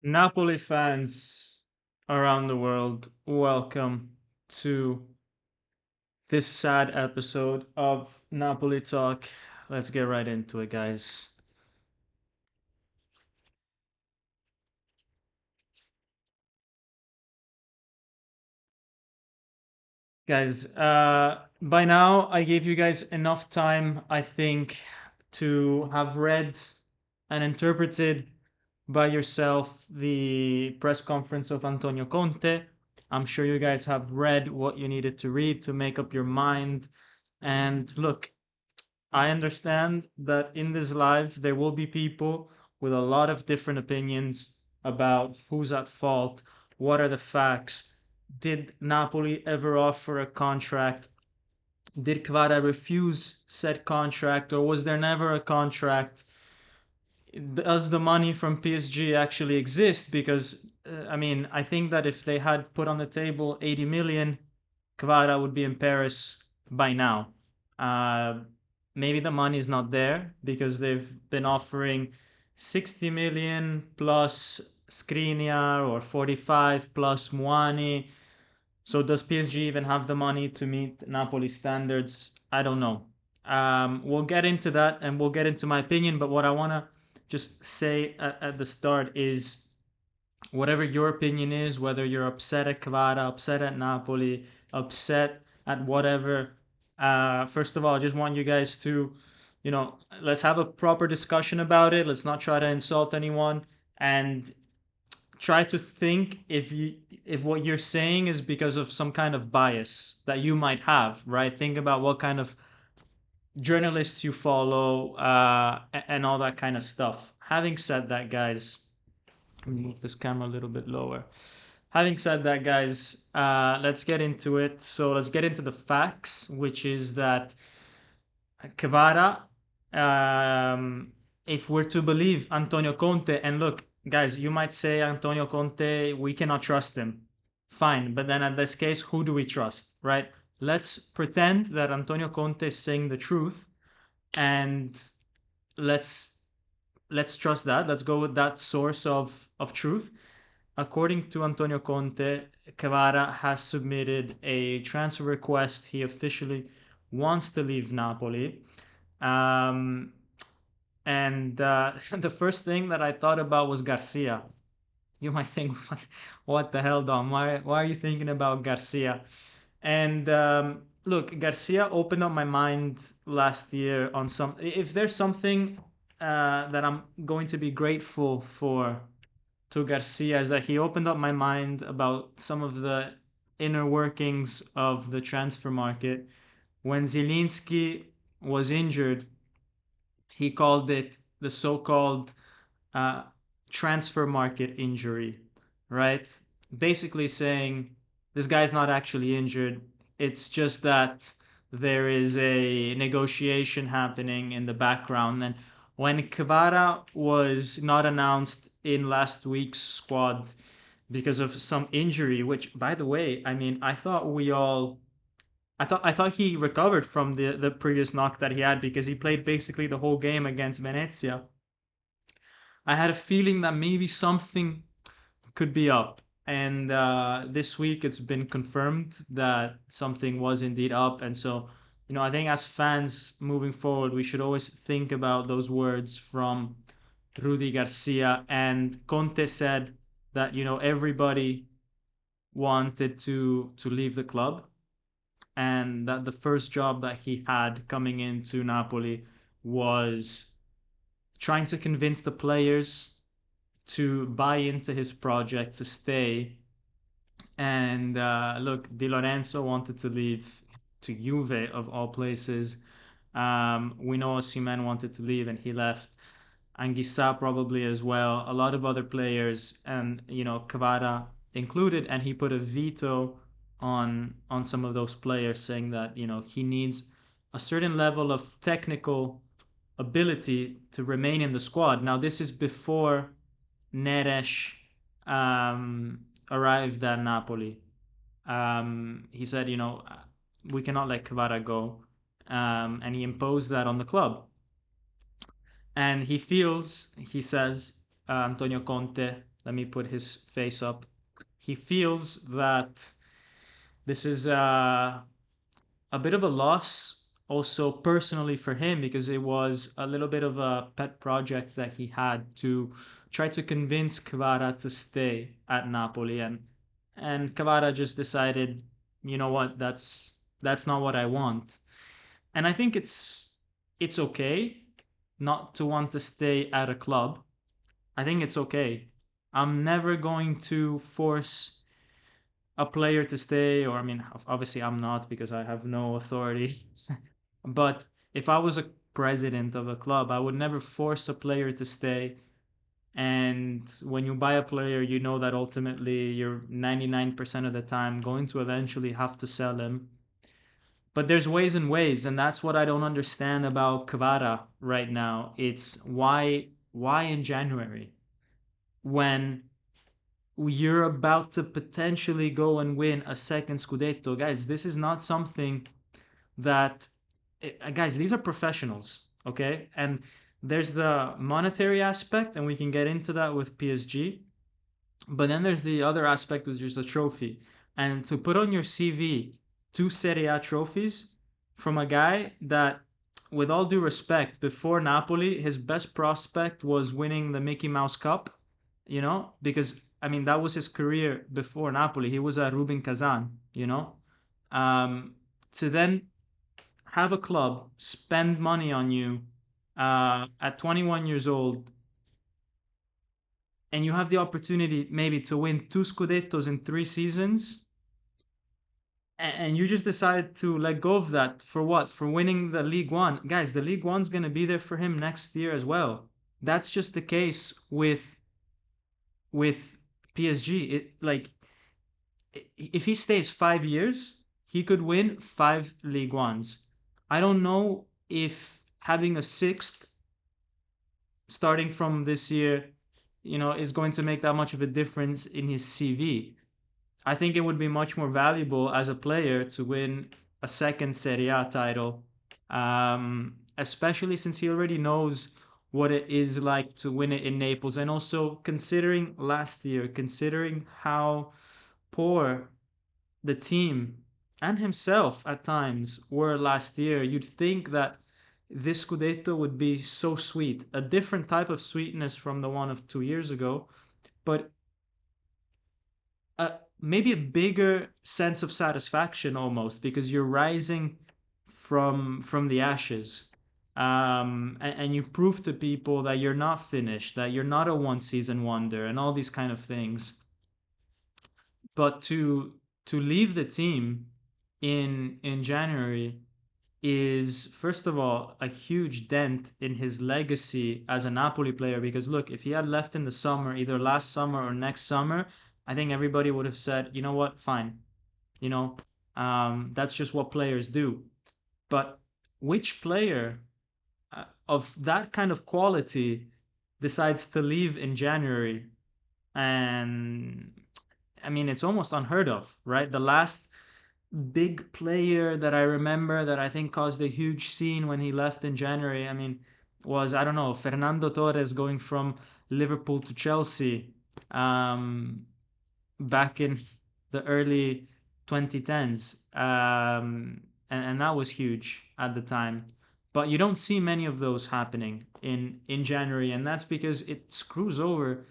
Napoli fans around the world, welcome to this sad episode of Napoli Talk. Let's get right into it, guys. Guys, by now I gave you guys enough time, I think, to have read and interpreted by yourself the press conference of Antonio Conte. I'm sure you guys have read what you needed to read to make up your mind. And look, I understand that in this live, there will be people with a lot of different opinions about who's at fault, what are the facts. Did Napoli ever offer a contract? Did Kvara refuse said contract, or was there never a contract? Does the money from PSG actually exist? Because I mean, I think that if they had put on the table 80 million, Kvara would be in Paris by now. Uh, Maybe the money is not there because they've been offering 60 million plus Skriniar or 45 plus Muani. So does PSG even have the money to meet Napoli standards? I don't know. We'll get into that and we'll get into my opinion. But what I want to just say at the start is whatever your opinion is, whether you're upset at Kvara, upset at Napoli, upset at whatever, first of all, I just want you guys to, let's have a proper discussion about it. Let's not try to insult anyone. And try to think if what you're saying is because of some kind of bias that you might have, right? Think about what kind of journalists you follow, and all that kind of stuff. Having said that, guys, let me move this camera a little bit lower. Having said that, guys, let's get into it. So let's get into the facts, which is that Kvara, if we're to believe Antonio Conte, and look, guys, you might say Antonio Conte, we cannot trust him. Fine, but then in this case, who do we trust, right? Let's pretend that Antonio Conte is saying the truth, and let's let's trust that. Let's go with that source of truth. According to Antonio Conte, Cavara has submitted a transfer request. He officially wants to leave Napoli. Um, and the first thing that I thought about was Garcia. You might think, what the hell, Dom? Why are you thinking about Garcia? And look, Garcia opened up my mind last year on some. If there's something that I'm going to be grateful for to Garcia, is that he opened up my mind about some of the inner workings of the transfer market. When Zielinski was injured, he called it the so-called uh, transfer market injury, right? Basically saying this guy's not actually injured. It's just that there is a negotiation happening in the background. And when Kvara was not announced in last week's squad because of some injury, which, by the way, I mean, I thought he recovered from the previous knock that he had because he played basically the whole game against Venezia. I had a feeling that maybe something could be up. And this week it's been confirmed that something was indeed up. And so, I think as fans moving forward, we should always think about those words from Rudy Garcia. And Conte said that, everybody wanted to leave the club, and that the first job that he had coming into Napoli was trying to convince the players to buy into his project to stay. And look, Di Lorenzo wanted to leave to Juve of all places. We know Osimhen wanted to leave and he left. Anguissa probably as well. A lot of other players, and Kvara included, and he put a veto on some of those players, saying that he needs a certain level of technical ability to remain in the squad. Now this is before Neres arrived at Napoli. He said, we cannot let Kvara go, and he imposed that on the club. And he says, Antonio Conte, Let me put his face up. He feels that this is a bit of a loss also personally for him because it was a little bit of a pet project that he had to try to convince Kvara to stay at Napoli, and Kvara just decided, you know what, that's not what I want. And I think it's okay not to want to stay at a club. I think it's okay. I'm never going to force a player to stay, or I mean, obviously I'm not because I have no authority. But if I was a president of a club, I would never force a player to stay. And when you buy a player, you know that ultimately you're 99% of the time going to eventually have to sell him. But there's ways and ways, and that's what I don't understand about Kvara right now. It's why in January when you're about to potentially go and win a second Scudetto. Guys, this is not something that, guys, these are professionals, okay? And there's the monetary aspect, and we can get into that with PSG. But then there's the other aspect, which is the trophy. And to put on your CV two Serie A trophies from a guy that, with all due respect, before Napoli, his best prospect was winning the Mickey Mouse Cup, because, I mean, that was his career before Napoli. He was at Rubin Kazan, Um, to then have a club spend money on you at 21 years old, and you have the opportunity maybe to win two Scudettos in 3 seasons, and you just decide to let go of that for what? For winning the League One. Guys, the League One's going to be there for him next year as well. That's just the case with PSG. If he stays 5 years, he could win 5 League Ones. I don't know if having a sixth starting from this year, is going to make that much of a difference in his CV. I think it would be much more valuable as a player to win a second Serie A title, especially since he already knows what it is like to win it in Naples. And also considering last year, considering how poor the team and himself at times were last year, you'd think that this Scudetto would be so sweet, a different type of sweetness from the one of 2 years ago, but maybe a bigger sense of satisfaction almost because you're rising from the ashes. And you prove to people that you're not finished, that you're not a one season wonder, and all these kind of things. But to leave the team in January is, first of all, a huge dent in his legacy as a Napoli player. Because look, if he had left in the summer, either last summer or next summer, I think everybody would have said, you know what, fine, you know, that's just what players do. But which player of that kind of quality decides to leave in January? And I mean, it's almost unheard of, right? The last big player that I remember that I think caused a huge scene when he left in January, I mean, was, I don't know, Fernando Torres going from Liverpool to Chelsea back in the early 2010s. And that was huge at the time. But you don't see many of those happening in January, and that's because it screws over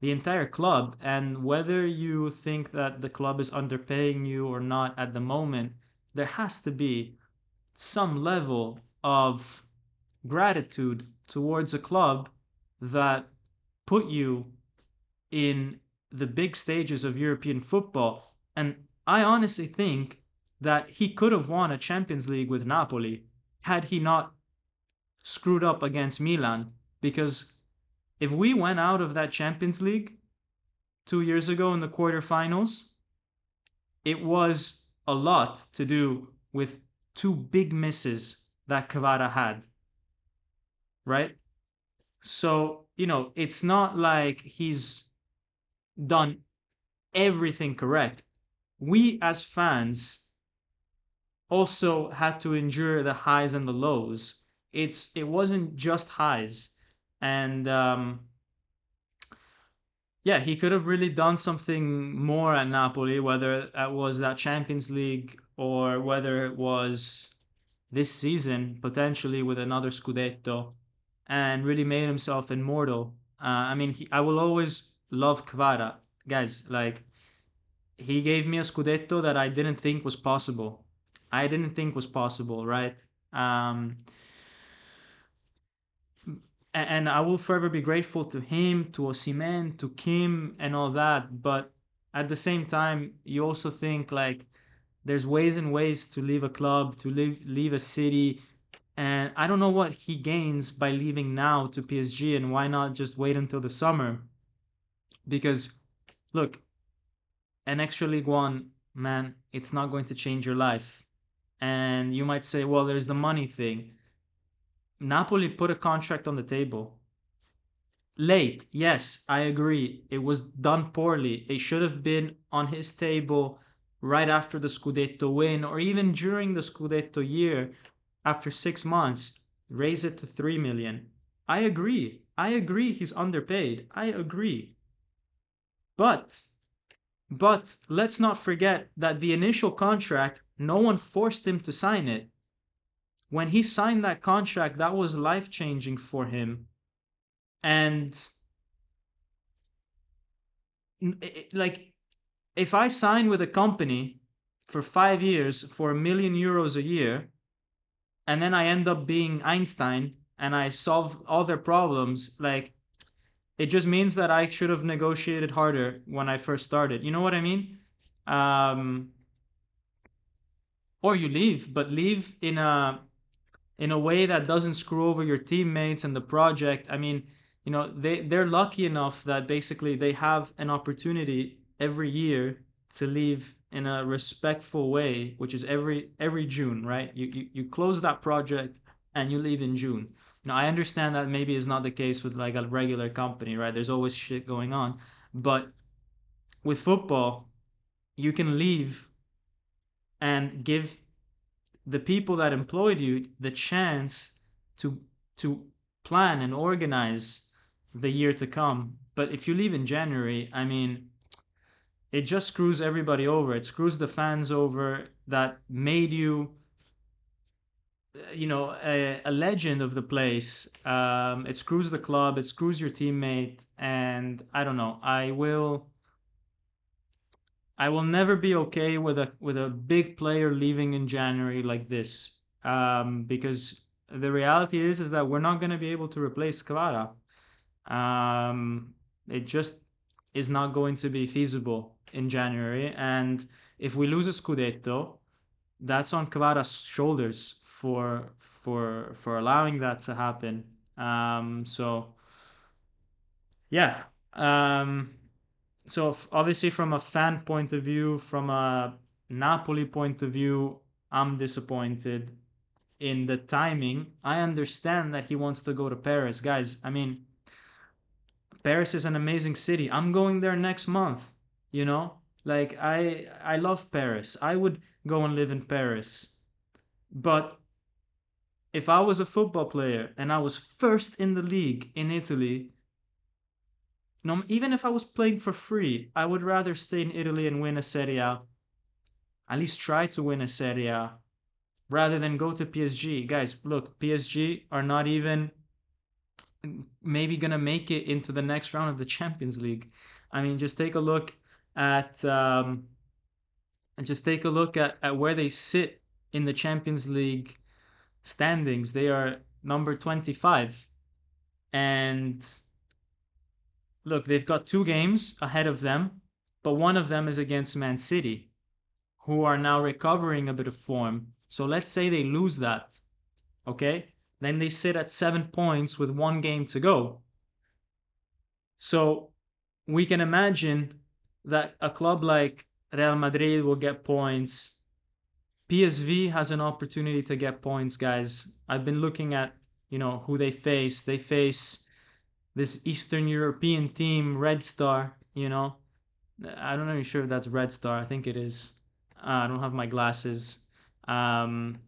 the entire club. And whether you think that the club is underpaying you or not at the moment, there has to be some level of gratitude towards a club that put you in the big stages of European football. And I honestly think that he could have won a Champions League with Napoli had he not screwed up against Milan. Because if we went out of that Champions League 2 years ago in the quarterfinals, it was a lot to do with two big misses that Kvara had, right? So, it's not like he's done everything correct. We as fans also had to endure the highs and the lows. It wasn't just highs. And yeah, he could have really done something more at Napoli, whether that was that Champions League or whether it was this season, potentially with another Scudetto, and really made himself immortal. I mean, I will always love Kvara. Guys, like, he gave me a Scudetto that I didn't think was possible. I didn't think was possible, right? Um, and I will forever be grateful to him, to Osimhen, to Kim, and all that. But at the same time, you also think like there's ways and ways to leave a club, to leave a city, and I don't know what he gains by leaving now to PSG, and why not just wait until the summer? Because look, an extra League One, man, it's not going to change your life. And you might say, well, there's the money thing. Napoli put a contract on the table. Late, yes, I agree. It was done poorly. It should have been on his table right after the Scudetto win, or even during the Scudetto year, after 6 months, raise it to 3 million. I agree. I agree he's underpaid. I agree. But let's not forget that the initial contract, no one forced him to sign it. When he signed that contract, that was life changing for him. And like, if I sign with a company for 5 years for €1 million a year, and then I end up being Einstein and I solve all their problems, like, it just means that I should have negotiated harder when I first started. You know what I mean? Um, or you leave, but leave in a way that doesn't screw over your teammates and the project. I mean, they're lucky enough that basically they have an opportunity every year to leave in a respectful way, which is every June, right? You close that project and you leave in June. Now I understand that maybe is not the case with like a regular company, right? There's always shit going on, but with football, you can leave and give the people that employed you the chance to to plan and organize the year to come. But if you leave in January, I mean, it just screws everybody over. It screws the fans over that made you, a legend of the place. It screws the club. It screws your teammate. And I don't know. I will never be okay with a big player leaving in January like this, because the reality is that we're not going to be able to replace Kvara. It just is not going to be feasible in January, and if we lose a Scudetto, that's on Kvara's shoulders for allowing that to happen. So yeah. So obviously, from a fan point of view, from a Napoli point of view, I'm disappointed in the timing. I understand that he wants to go to Paris, guys. I mean, Paris is an amazing city. I'm going there next month. You know, like, I love Paris. I would go and live in Paris. But if I was a football player and I was first in the league in Italy, no, even if I was playing for free, I would rather stay in Italy and win a Serie A, at least try to win a Serie A, rather than go to PSG. Guys, look, PSG are not even maybe gonna make it into the next round of the Champions League. I mean, at just take a look at where they sit in the Champions League standings. They are number 25, and look, they've got 2 games ahead of them, but one of them is against Man City, who are now recovering a bit of form. So let's say they lose that, okay? Then they sit at 7 points with 1 game to go. So we can imagine that a club like Real Madrid will get points. PSV has an opportunity to get points, guys. I've been looking at, who they face. They face this Eastern European team, Red Star, I'm not even sure if that's Red Star. I think it is. I don't have my glasses. Um,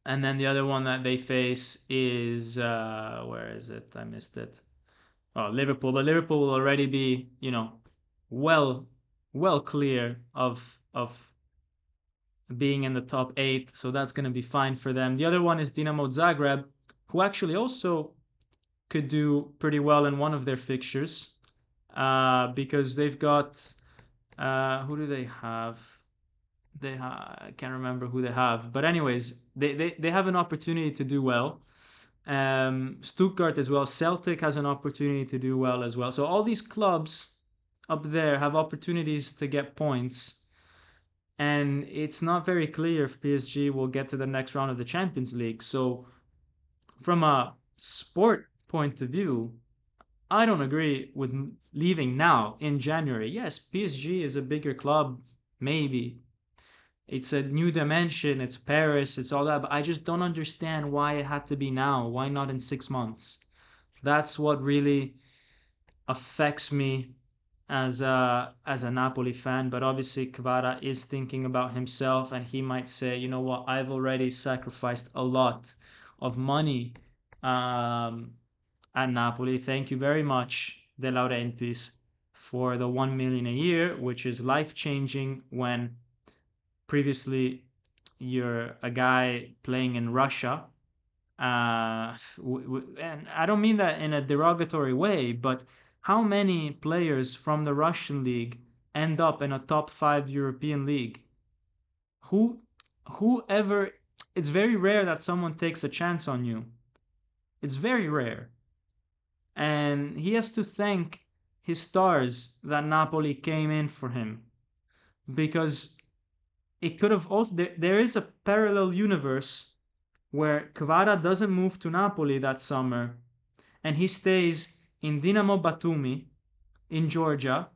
and then the other one that they face is where is it? I missed it. Liverpool, but Liverpool will already be, well, well clear of being in the top eight, so that's going to be fine for them. The other one is Dinamo Zagreb, who actually also could do pretty well in one of their fixtures, because they've got who do they have? I can't remember who they have, but anyways, they have an opportunity to do well. Stuttgart as well. Celtic has an opportunity to do well as well. So all these clubs up there have opportunities to get points, and it's not very clear if PSG will get to the next round of the Champions League. So from a sport point of view, I don't agree with leaving now in January. Yes, PSG is a bigger club, maybe. It's a new dimension, it's Paris, it's all that, but I just don't understand why it had to be now. Why not in 6 months? That's what really affects me as a Napoli fan. But obviously Kvara is thinking about himself, and he might say, you know what, I've already sacrificed a lot of money um, at Napoli. Thank you very much, De Laurentiis, for the 1 million a year, which is life changing when previously you're a guy playing in Russia. And I don't mean that in a derogatory way, but how many players from the Russian league end up in a top five European league? Who, whoever, it's very rare that someone takes a chance on you. It's very rare. And he has to thank his stars that Napoli came in for him, because it could have also, there is a parallel universe where Kvara doesn't move to Napoli that summer and he stays in Dinamo Batumi in Georgia,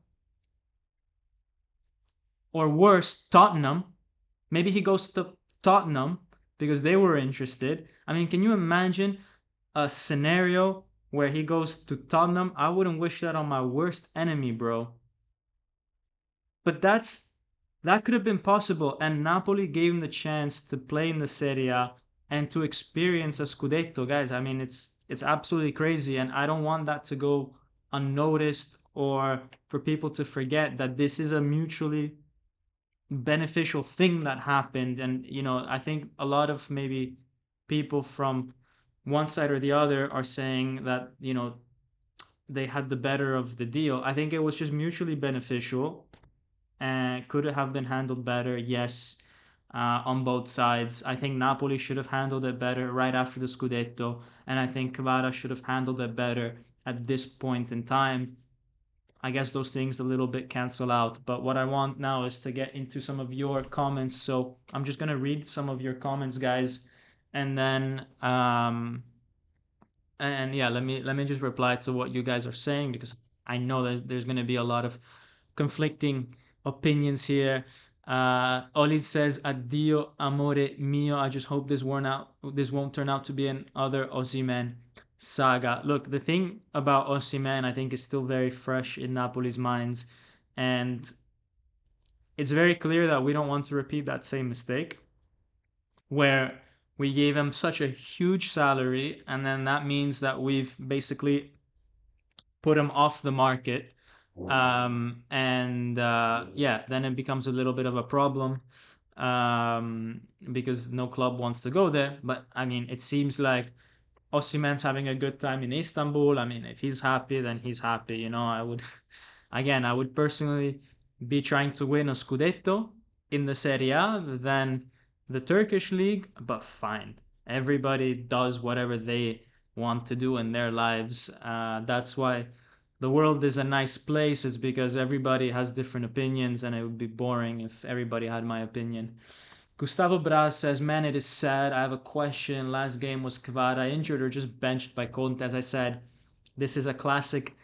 or worse, Tottenham. Maybe he goes to Tottenham because they were interested. I mean, can you imagine a scenario where he goes to Tottenham? I wouldn't wish that on my worst enemy, bro. But that could have been possible, and Napoli gave him the chance to play in the Serie A and to experience a Scudetto, guys. I mean, it's absolutely crazy, and I don't want that to go unnoticed, or for people to forget that this is a mutually beneficial thing that happened. And I think a lot of maybe people from one side or the other are saying that they had the better of the deal. I think it was just mutually beneficial. And could it have been handled better? Yes, on both sides. I think Napoli should have handled it better right after the Scudetto, and I think Kvara should have handled it better at this point in time. I guess those things a little bit cancel out. But what I want now is to get into some of your comments. So I'm just gonna read some of your comments, guys, and then and yeah, let me just reply to what you guys are saying, because I know there's going to be a lot of conflicting opinions here. Olid says, "Addio, amore mio." I just hope this won't turn out to be another Osimhen saga. Look, the thing about Osimhen, I think, is still very fresh in Napoli's minds, and it's very clear that we don't want to repeat that same mistake, where we gave him such a huge salary, and then that means that we've basically put him off the market. And yeah, then it becomes a little bit of a problem, because no club wants to go there. But I mean, it seems like Osimhen's having a good time in Istanbul. I mean, if he's happy, then he's happy. I would, again, I would personally be trying to win a Scudetto in the Serie A than the Turkish league, but fine. Everybody does whatever they want to do in their lives. That's why the world is a nice place, is because everybody has different opinions, and it would be boring if everybody had my opinion. Gustavo Braz says, "Man, it is sad. I have a question. Last game was Kvara injured or just benched by Conte?" As I said, this is a classic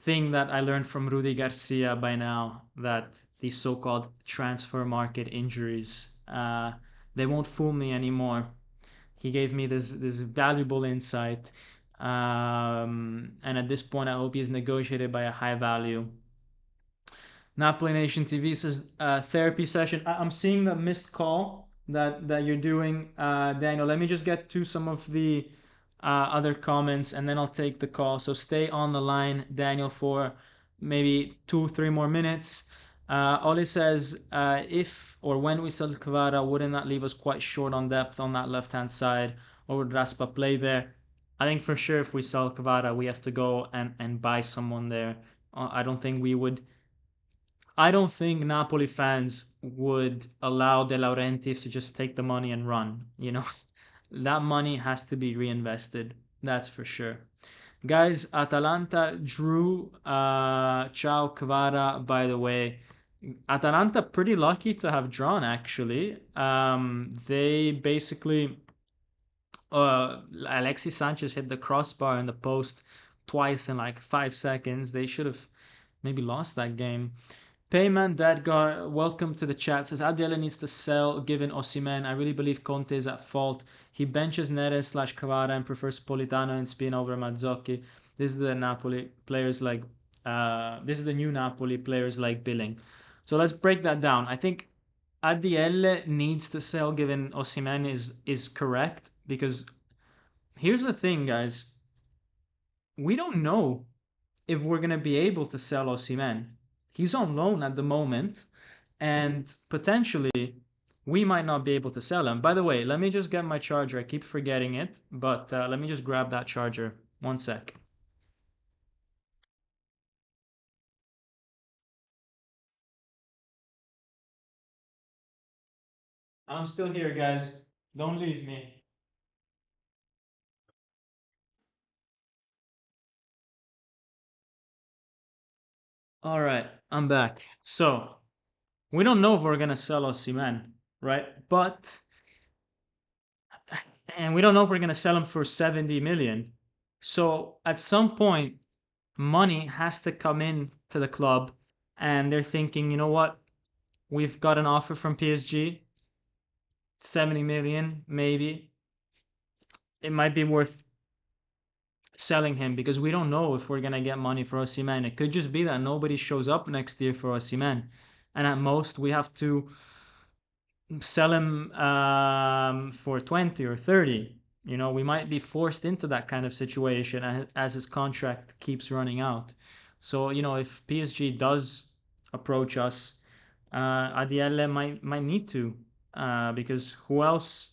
thing that I learned from Rudy Garcia by now, that these so-called transfer market injuries, they won't fool me anymore. He gave me this valuable insight. And at this point, I hope he's negotiated by a high value. Napoli Nation TV says, therapy session. I'm seeing the missed call that you're doing, Daniel. Let me just get to some of the other comments, and then I'll take the call. So stay on the line, Daniel, for maybe 2, 3 more minutes. Oli says, if or when we sell Kvara, wouldn't that leave us quite short on depth on that left hand side, or would Raspa play there? I think for sure if we sell Kvara, we have to go and buy someone there. I don't think we would. I don't think Napoli fans would allow De Laurentiis to just take the money and run. That money has to be reinvested. That's for sure. Guys, Atalanta drew. Ciao Kvara, by the way. Atalanta pretty lucky to have drawn, actually. They basically. Alexis Sanchez hit the crossbar in the post twice in like 5 seconds. They should have maybe lost that game. Payman Dadgar, welcome to the chat. Says Adiele needs to sell given Osimhen. I really believe Conte is at fault. He benches Neres/Kvara and prefers Politano and Spin over Mazzocchi. This is the Napoli players like. This is the new Napoli players like Billing. So let's break that down. I think Adiele needs to sell given Osimhen is correct because here's the thing, guys. We don't know if we're going to be able to sell Osimhen. He's on loan at the moment, and potentially we might not be able to sell him. By the way, let me just get my charger. I keep forgetting it, but let me just grab that charger. One sec. I'm still here, guys. Don't leave me. All right, I'm back. So we don't know if we're gonna sell Osimhen, right? But and we don't know if we're gonna sell him for 70 million. So at some point, money has to come in to the club, and they're thinking, you know what? We've got an offer from PSG, 70 million, maybe. It might be worth selling him because we don't know if we're gonna get money for Osimhen. It could just be that nobody shows up next year for Osimhen, and at most we have to sell him for 20 or 30. We might be forced into that kind of situation as his contract keeps running out. So, if PSG does approach us, Adiele might need to, because who else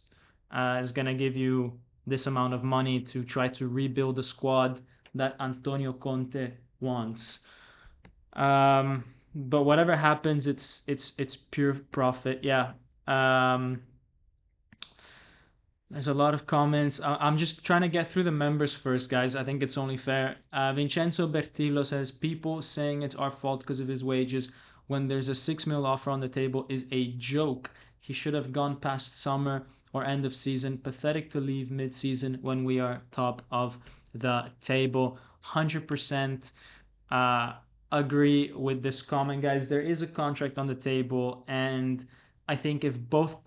is going to give you this amount of money to try to rebuild the squad that Antonio Conte wants? But whatever happens, it's pure profit. Yeah. Um, there's a lot of comments. I'm just trying to get through the members first, guys. I think it's only fair. Vincenzo Bertillo says people saying it's our fault because of his wages when there's a 6 mil offer on the table is a joke. He should have gone past summer or end of season. Pathetic to leave mid-season when we are top of the table. 100% uh, agree with this comment, guys. There is a contract on the table, and I think if both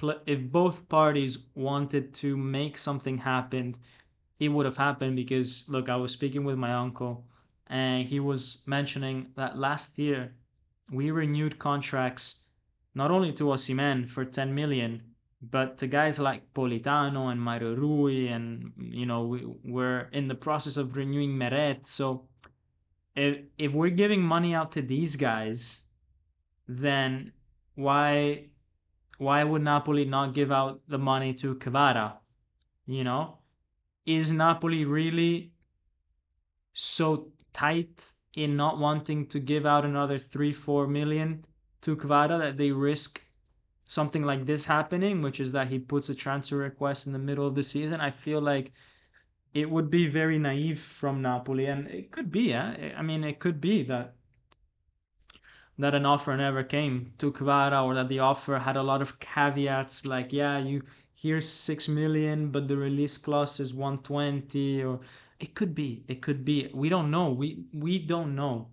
parties wanted to make something happen, it would have happened. Because look, I was speaking with my uncle, and he was mentioning that last year we renewed contracts not only to Osimhen for 10 million, but to guys like Politano and Mario Rui, and we're in the process of renewing Meret. So if we're giving money out to these guys, then why why would Napoli not give out the money to Kvara? You know, is Napoli really so tight in not wanting to give out another 3, 4 million to Kvara that they risk something like this happening, which is that he puts a transfer request in the middle of the season? I feel like it would be very naive from Napoli, and it could be, yeah. I mean, it could be that an offer never came to Kvara, or that the offer had a lot of caveats like, yeah, you here's 6 million, but the release clause is 120, or it could be. We don't know. We don't know.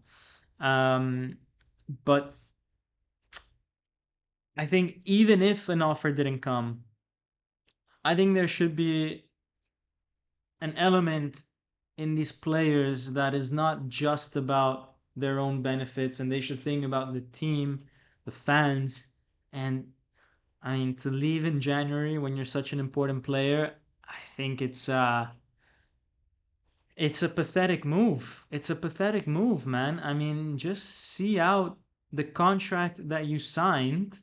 Um, but I think even if an offer didn't come, I think there should be an element in these players that is not just about their own benefits, and they should think about the team, the fans, and I mean, to leave in January when you're such an important player, I think It's a pathetic move. It's a pathetic move, man. I mean, just see out the contract that you signed,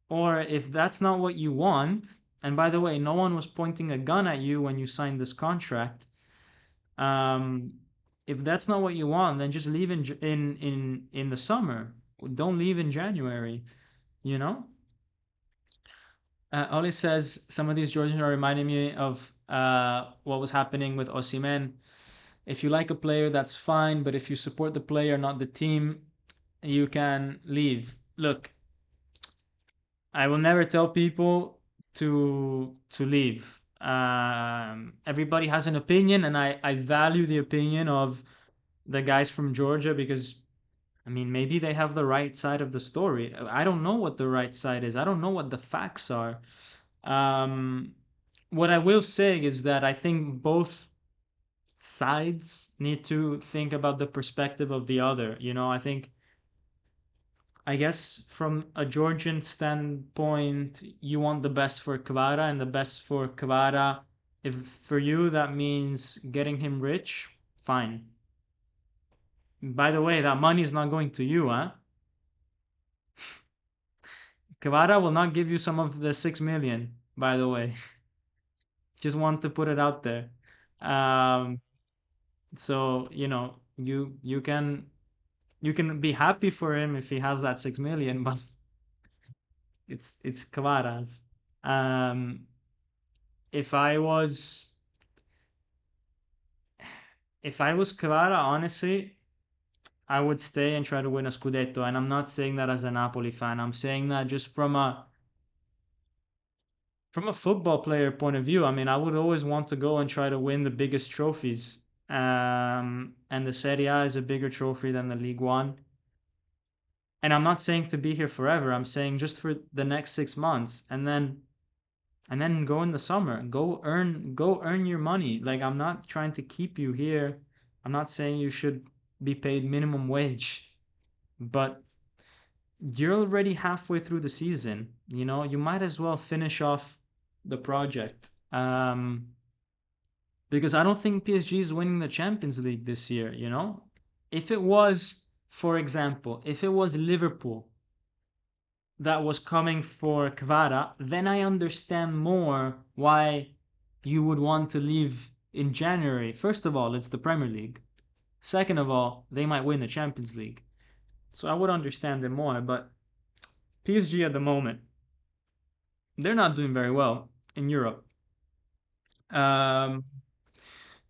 or if that's not what you want. And by the way, no one was pointing a gun at you when you signed this contract. Um, if that's not what you want, then just leave in the summer. Don't leave in January. You know. Oli says some of these Georgians are reminding me of what was happening with Osimhen. If you like a player, that's fine, but if you support the player, not the team, you can leave. Look, I will never tell people to leave. Everybody has an opinion, and I value the opinion of the guys from Georgia because I mean maybe they have the right side of the story. I don't know what the right side is. I don't know what the facts are. Um, what I will say is that I think both sides need to think about the perspective of the other. I think, I guess, from a Georgian standpoint, you want the best for Kvara, and the best for Kvara, if for you that means getting him rich, fine. By the way, that money is not going to you, huh? Kvara will not give you some of the 6 million, by the way. Just want to put it out there. Um, so you can be happy for him if he has that 6 million, but it's Kvara's. Um, if I was if I was Kvara, honestly, I would stay and try to win a Scudetto. And I'm not saying that as a Napoli fan. I'm saying that just from a football player point of view. I mean, I would always want to go and try to win the biggest trophies. And the Serie A is a bigger trophy than the League One. And I'm not saying to be here forever. I'm saying just for the next 6 months, and then go in the summer. Go earn your money. Like, I'm not trying to keep you here. I'm not saying you should be paid minimum wage, but you're already halfway through the season. You might as well finish off the project. Because I don't think PSG is winning the Champions League this year. If it was, for example, if it was Liverpool that was coming for Kvara, then I understand more why you would want to leave in January. First of all, it's the Premier League. Second of all, they might win the Champions League. So I would understand it more, but PSG at the moment, they're not doing very well in Europe. Um,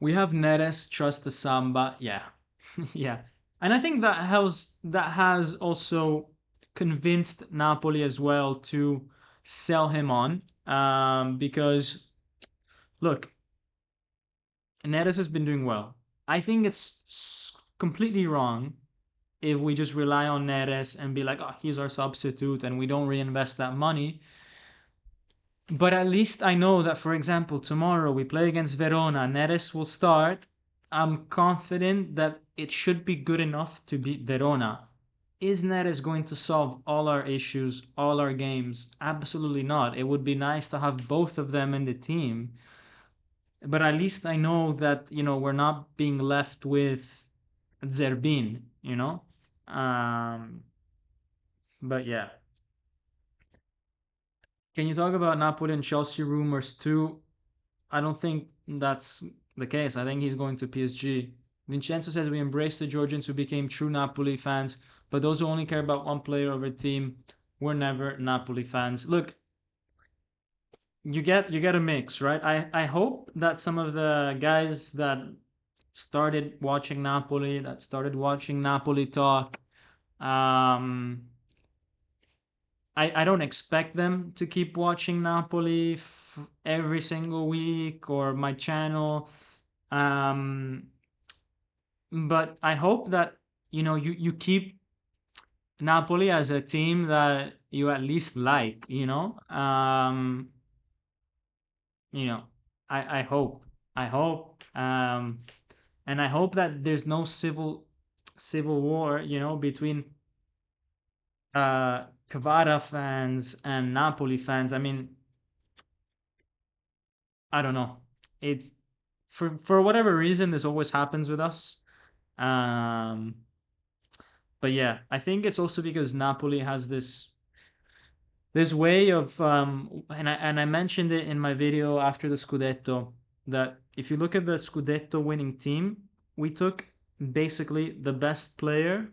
we have Neres, trust the Samba, yeah, yeah, and I think that has also convinced Napoli as well to sell him on, because look, Neres has been doing well. I think it's completely wrong if we just rely on Neres and be like, oh, he's our substitute, and we don't reinvest that money. But at least I know that, for example, tomorrow we play against Verona, Neres will start. I'm confident that it should be good enough to beat Verona. Is Neres going to solve all our issues, all our games? Absolutely not. It would be nice to have both of them in the team. But at least I know that, we're not being left with Zerbin. Um, but yeah. Can you talk about Napoli and Chelsea rumors too? I don't think that's the case. I think he's going to PSG. Vincenzo says we embrace the Georgians who became true Napoli fans, but those who only care about one player over a team were never Napoli fans. Look, you get a mix, right? I hope that some of the guys that started watching Napoli, that started watching Napoli talk, um, I don't expect them to keep watching Napoli every single week or my channel. Um, but I hope that you keep Napoli as a team that you at least like. You know, I hope, and I hope that there's no civil war, between Kvara fans and Napoli fans. I mean, I don't know. It's for whatever reason, this always happens with us. Um, but yeah, I think it's also because Napoli has this way of and I mentioned it in my video after the Scudetto, that if you look at the Scudetto winning team, we took basically the best player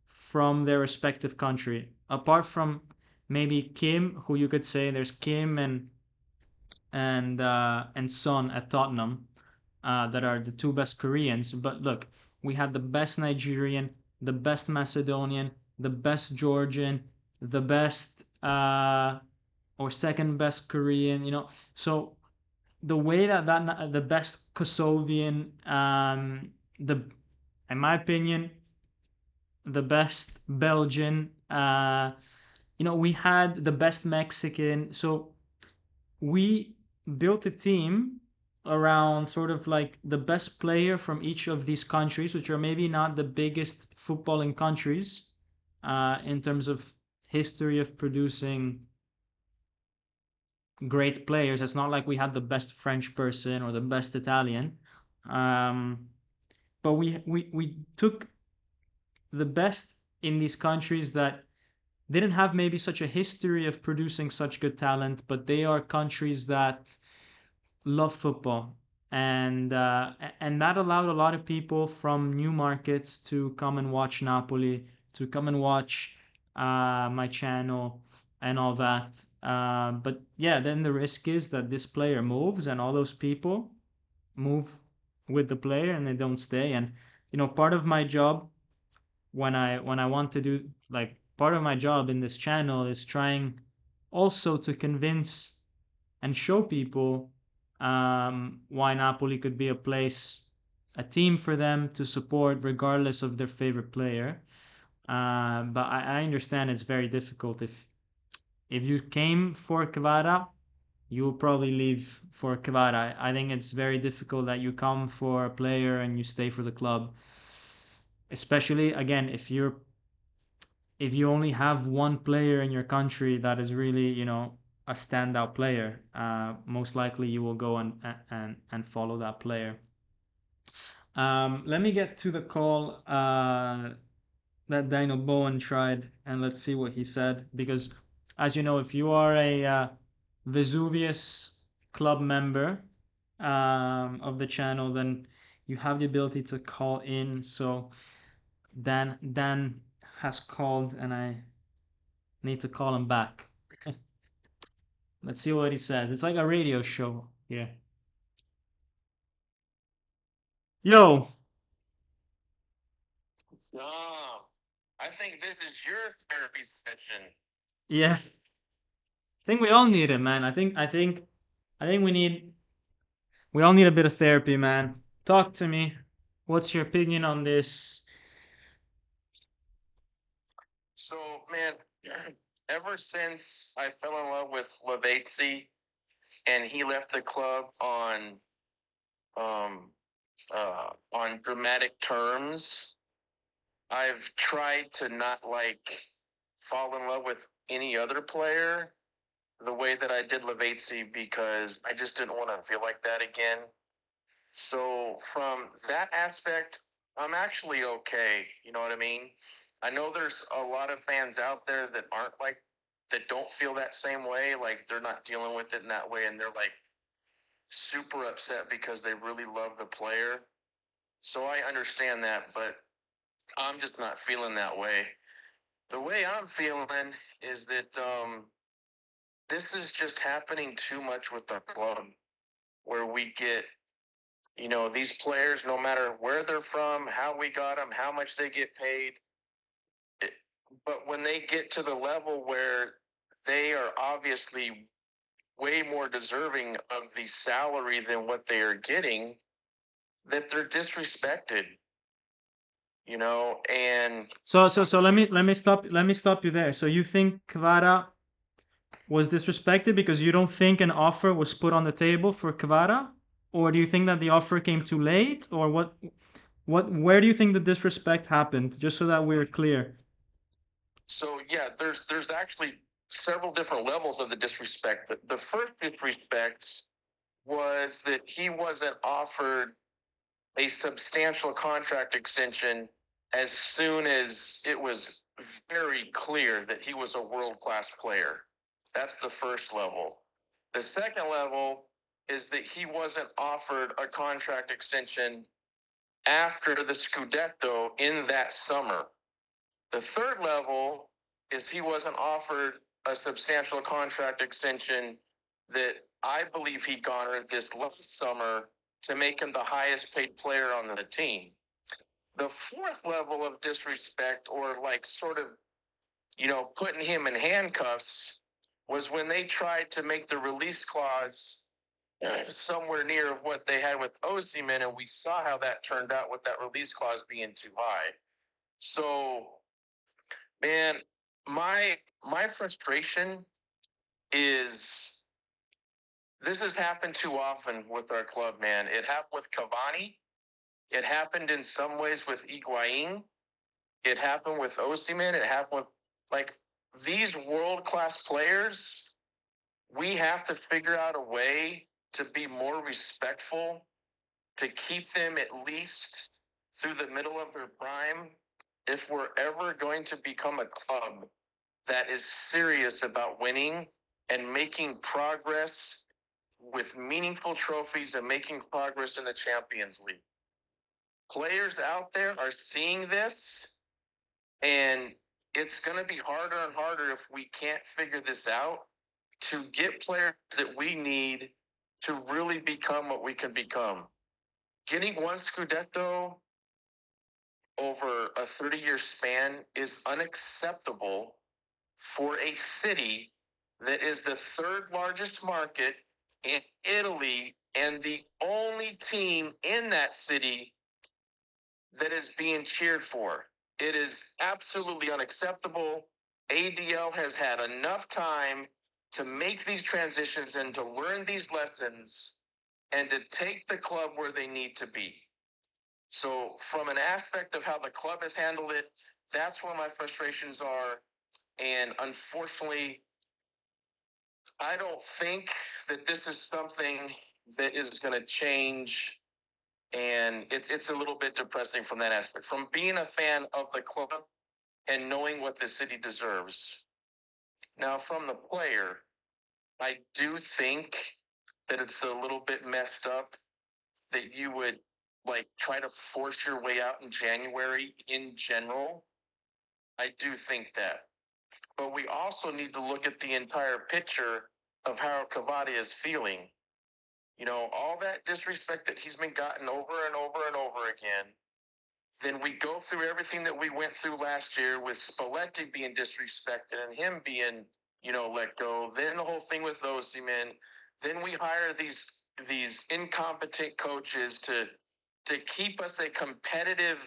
from their respective country. Apart from maybe Kim, who you could say there's Kim and Son at Tottenham, that are the two best Koreans. But look, we had the best Nigerian, the best Macedonian, the best Georgian, the best or second best Korean. So the way that the best Kosovian, the in my opinion, the best Belgian. We had the best Mexican. So we built a team around sort of like the best player from each of these countries, which are maybe not the biggest footballing countries in terms of history of producing great players. It's not like we had the best French person or the best Italian. Um, but we took the best in these countries that didn't have maybe such a history of producing such good talent, but they are countries that love football, and that allowed a lot of people from new markets to come and watch Napoli, to come and watch my channel and all that. But yeah, then the risk is that this player moves, and all those people move with the player, and they don't stay. And part of my job when I want to do, like, part of my job in this channel is trying also to convince and show people why Napoli could be a team for them to support regardless of their favorite player. But I understand it's very difficult. If you came for Kvara, you will probably leave for Kvara. I think it's very difficult that you come for a player and you stay for the club. Especially again, if you only have one player in your country that is really, a standout player, most likely you will go and follow that player. Let me get to the call that Daniel Bowen tried, and let's see what he said. Because, as you know, if you are a Vesuvius club member of the channel, then you have the ability to call in. So Dan has called, and I need to call him back. Let's see what he says. It's like a radio show here. Yo. Oh, I think this is your therapy session. Yeah. I think we all need it, man. I think we all need a bit of therapy, man. Talk to me. What's your opinion on this? So, man, ever since I fell in love with Lavezzi and he left the club um on dramatic terms, I've tried to not fall in love with any other player the way that I did Lavezzi because I just didn't want to feel like that again. So from that aspect, I'm actually okay. You know what I mean? I know there's a lot of fans out there that aren't that don't feel that same way. Like they're not dealing with it in that way, and they're like super upset because they really love the player. So I understand that, but I'm just not feeling that way. The way I'm feeling is that this is just happening too much with the club, where we get these players, no matter where they're from, how we got them, how much they get paid. It, but when they get to the level where they are obviously way more deserving of the salary than what they are getting, that they're disrespected, and So let me stop you there. So you think Kvara was disrespected because you don't think an offer was put on the table for Kvara? Or do you think that the offer came too late? Or where do you think the disrespect happened? Just so that we're clear. so yeah, there's actually several different levels of the disrespect. The first disrespect was that he wasn't offered a substantial contract extension as soon as it was very clear that he was a world-class player. That's the first level. The second level is that he wasn't offered a contract extension after the Scudetto in that summer. The third level is he wasn't offered a substantial contract extension that I believe he garnered this last summer to make him the highest paid player on the team. The fourth level of disrespect, or like sort of, putting him in handcuffs, was when they tried to make the release clause somewhere near of what they had with Osimhen, and we saw how that turned out with that release clause being too high. So, man, my frustration is this has happened too often with our club, man. It happened with Cavani. It happened in some ways with Higuain. It happened with Osimhen. It happened with, like, these world-class players. We have to figure out a way to be more respectful, to keep them at least through the middle of their prime, if we're ever going to become a club that is serious about winning and making progress with meaningful trophies and making progress in the Champions League. Players out there are seeing this, and it's going to be harder and harder if we can't figure this out to get players that we need to really become what we can become. Getting one Scudetto over a 30-year span is unacceptable for a city that is the third largest market in Italy and the only team in that city that is being cheered for. It is absolutely unacceptable. ADL has had enough time to make these transitions and to learn these lessons and to take the club where they need to be. So from an aspect of how the club has handled it, that's where my frustrations are. And unfortunately, I don't think that this is something that is going to change. And it's a little bit depressing from that aspect. From being a fan of the club and knowing what the city deserves. Now, from the player, I do think that it's a little bit messed up that you would like try to force your way out in January in general. I do think that. But we also need to look at the entire picture of how Cavani is feeling. All that disrespect that he's been gotten over and over and over again. Then we go through everything that we went through last year with Spalletti being disrespected and him being, let go. Then the whole thing with Osimhen. Then we hire these incompetent coaches to keep us a competitive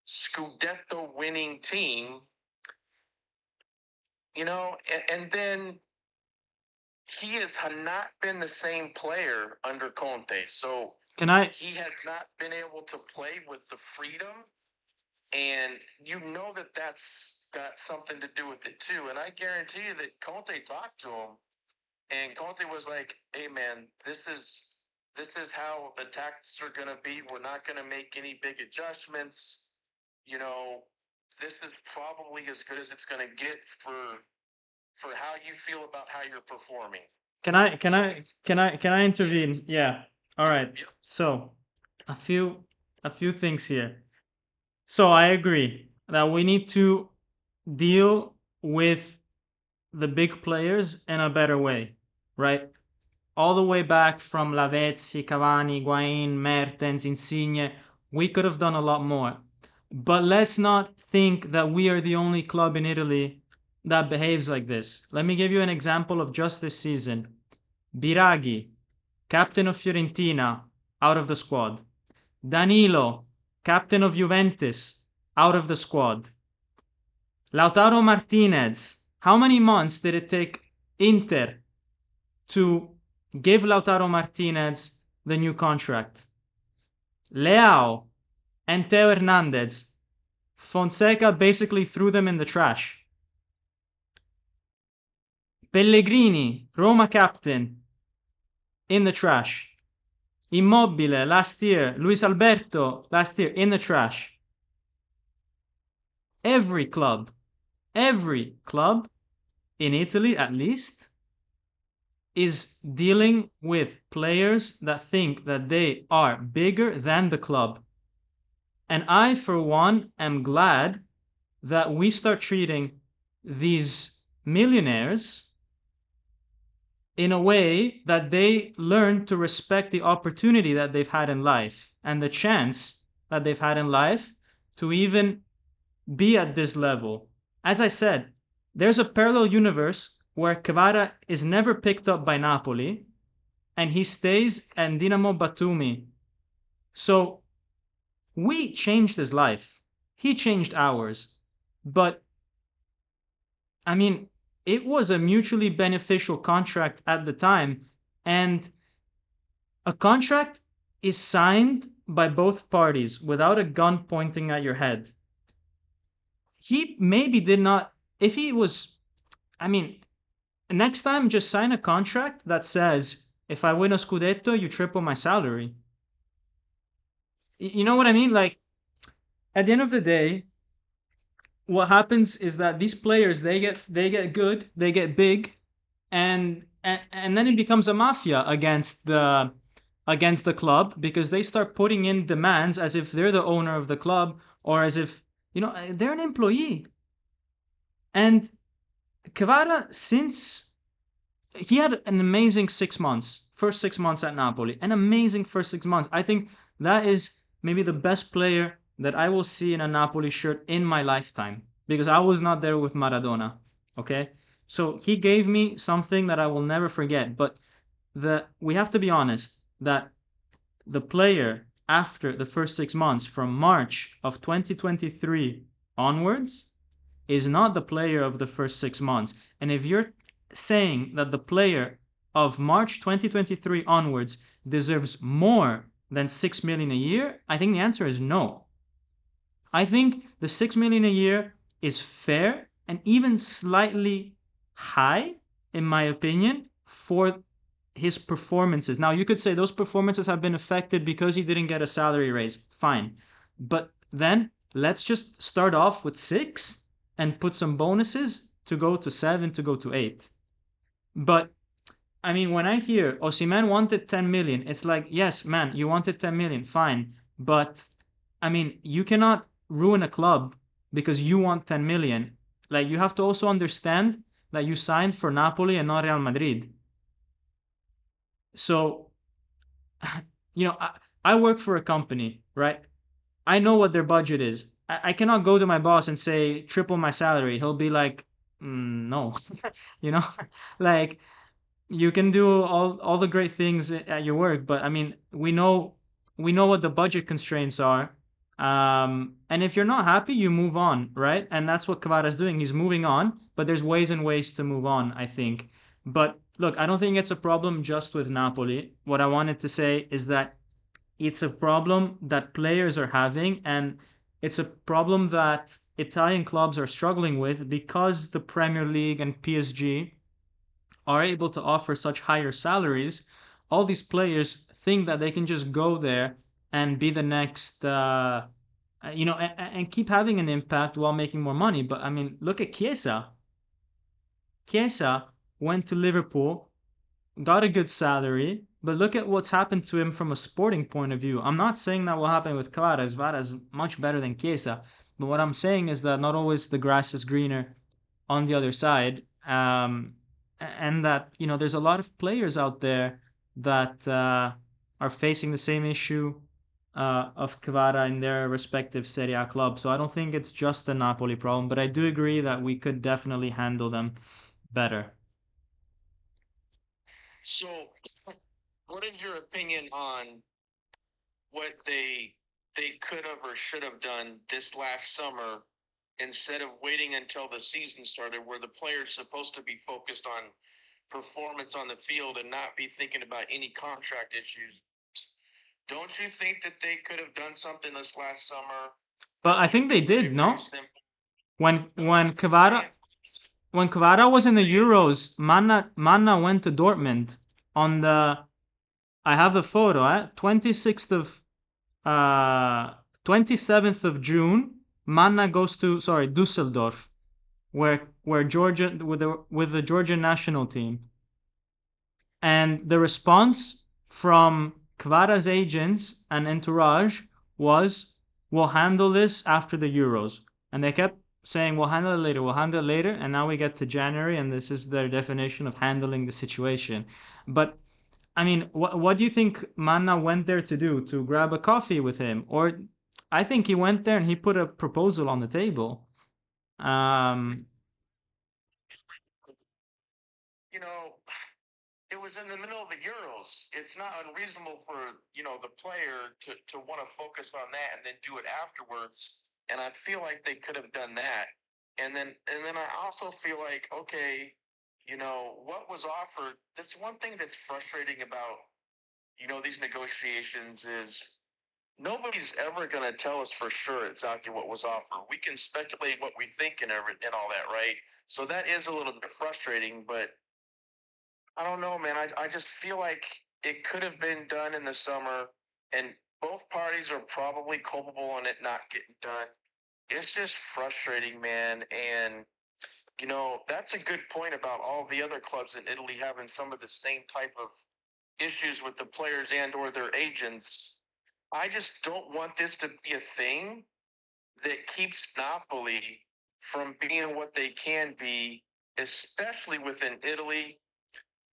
Scudetto winning team. And then he has not been the same player under Conte. So he has not been able to play with the freedom. And that's got something to do with it too. And I guarantee you that Conte talked to him, and Conte was like, "Hey man, this is how the tactics are going to be. We're not going to make any big adjustments. This is probably as good as it's going to get for how you feel about how you're performing." Can I intervene? Yeah. All right. Yep. So, a few things here. So I agree that we need to deal with the big players in a better way, right? All the way back from Lavezzi, Cavani, Higuain, Mertens, Insigne, we could have done a lot more. But let's not think that we are the only club in Italy that behaves like this. Let me give you an example of just this season. Biraghi, captain of Fiorentina, out of the squad. Danilo, captain of Juventus, out of the squad. Lautaro Martinez, how many months did it take Inter to give Lautaro Martinez the new contract? Leao and Teo Hernandez, Fonseca basically threw them in the trash. Pellegrini, Roma captain, in the trash. Immobile last year, Luis Alberto last year in the trash. Every club in Italy at least is dealing with players that think that they are bigger than the club. And I, for one, am glad that we start treating these millionaires in a way that they learn to respect the opportunity that they've had in life and the chance that they've had in life to even be at this level. As I said, there's a parallel universe where Kvara is never picked up by Napoli and he stays at Dinamo Batumi. So we changed his life. He changed ours. But I mean, it was a mutually beneficial contract at the time. And a contract is signed by both parties without a gun pointing at your head. He maybe did not, if he was, I mean, next time just sign a contract that says, if I win a Scudetto, you triple my salary. You know what I mean? Like, at the end of the day, what happens is that these players they get good, they get big, and then it becomes a mafia against the club because they start putting in demands as if they're the owner of the club or as if they're an employee. And Kvara, since he had an amazing 6 months, first 6 months at Napoli, an amazing first 6 months. I think that is maybe the best player that I will see in a Napoli shirt in my lifetime because I was not there with Maradona. Okay, so he gave me something that I will never forget. But we have to be honest that the player after the first 6 months, from March of 2023 onwards, is not the player of the first 6 months. And if you're saying that the player of March 2023 onwards deserves more than 6 million a year, I think the answer is no. I think the 6 million a year is fair and even slightly high, in my opinion, for his performances. Now, you could say those performances have been affected because he didn't get a salary raise. Fine. But then let's just start off with 6 and put some bonuses to go to 7, to go to 8. But I mean, when I hear Osimhen wanted 10 million, it's like, yes, man, you wanted 10 million, fine. But I mean, you cannot ruin a club because you want 10 million. Like, you have to also understand that you signed for Napoli and not Real Madrid. So, I work for a company, right? I know what their budget is. I cannot go to my boss and say triple my salary. He'll be like, no, you know, like, you can do all the great things at your work, but I mean, we know what the budget constraints are. And if you're not happy, you move on, right? And that's what Kvara is doing. He's moving on, but there's ways and ways to move on, I think. But look, I don't think it's a problem just with Napoli. What I wanted to say is that it's a problem that players are having, and it's a problem that Italian clubs are struggling with because the Premier League and PSG are able to offer such higher salaries. All these players think that they can just go there and be the next, and keep having an impact while making more money. But I mean, look at Chiesa. Chiesa went to Liverpool, got a good salary, but look at what's happened to him from a sporting point of view. I'm not saying that will happen with Kvaras. Kvaras is much better than Chiesa. But what I'm saying is that not always the grass is greener on the other side. And that, there's a lot of players out there that are facing the same issue of Kvara in their respective Serie A clubs. So I don't think it's just a Napoli problem, but I do agree that we could definitely handle them better. So, what is your opinion on what they could have or should have done this last summer instead of waiting until the season started, where the player's supposed to be focused on performance on the field and not be thinking about any contract issues? Don't you think that they could have done something this last summer? But I think they Very, did, very no? simple. When I'm saying, Kvara was in the saying, Euros, Manna went to Dortmund on the I have the photo. 26th of 27th of June. Manna goes to, sorry, Dusseldorf, where Georgia, with the Georgian national team. And the response from Kvara's agents and entourage was, "We'll handle this after the Euros." And they kept saying, "We'll handle it later, we'll handle it later." And now we get to January, and this is their definition of handling the situation. But I mean, what do you think Manna went there to do? To grab a coffee with him? Or I think he went there and he put a proposal on the table. Um, You know, it was in the middle of the Euros. It's not unreasonable for the player to want to focus on that and then do it afterwards. And I feel like they could have done that. And then I also feel like, okay, what was offered. That's one thing that's frustrating about these negotiations is nobody's ever going to tell us for sure exactly what was offered. We can speculate what we think and all that, right? So that is a little bit frustrating, but I don't know, man. I just feel like it could have been done in the summer, and both parties are probably culpable on it not getting done. It's just frustrating, man. And, that's a good point about all the other clubs in Italy having some of the same type of issues with the players and or their agents. I just don't want this to be a thing that keeps Napoli from being what they can be, especially within Italy.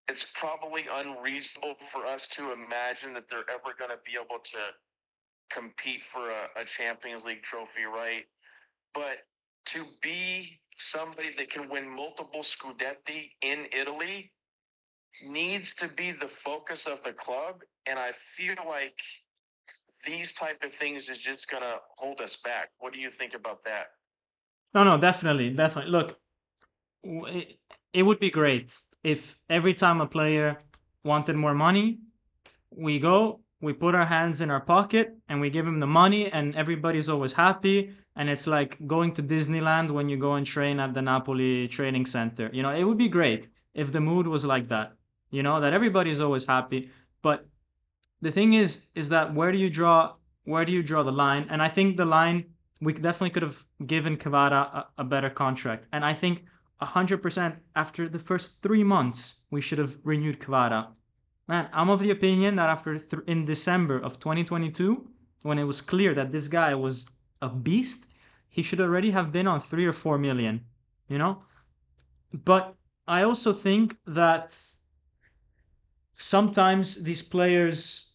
It's probably unreasonable for us to imagine that they're ever going to be able to compete for a Champions League trophy, right? But to be somebody that can win multiple Scudetti in Italy needs to be the focus of the club. And I feel like these type of things is just going to hold us back. What do you think about that? no, no, definitely, definitely. Look, it would be great if every time a player wanted more money, we go, we put our hands in our pocket and we give him the money, and everybody's always happy. And it's like going to Disneyland when you go and train at the Napoli training center. It would be great if the mood was like that, that everybody's always happy. But the thing is that where do you draw the line? And I think the line, we definitely could have given Kvara a better contract. And I think 100% after the first 3 months we should have renewed Kvara. Man, I'm of the opinion that in December of 2022, when it was clear that this guy was a beast, he should already have been on 3 or 4 million, you know. But I also think that sometimes these players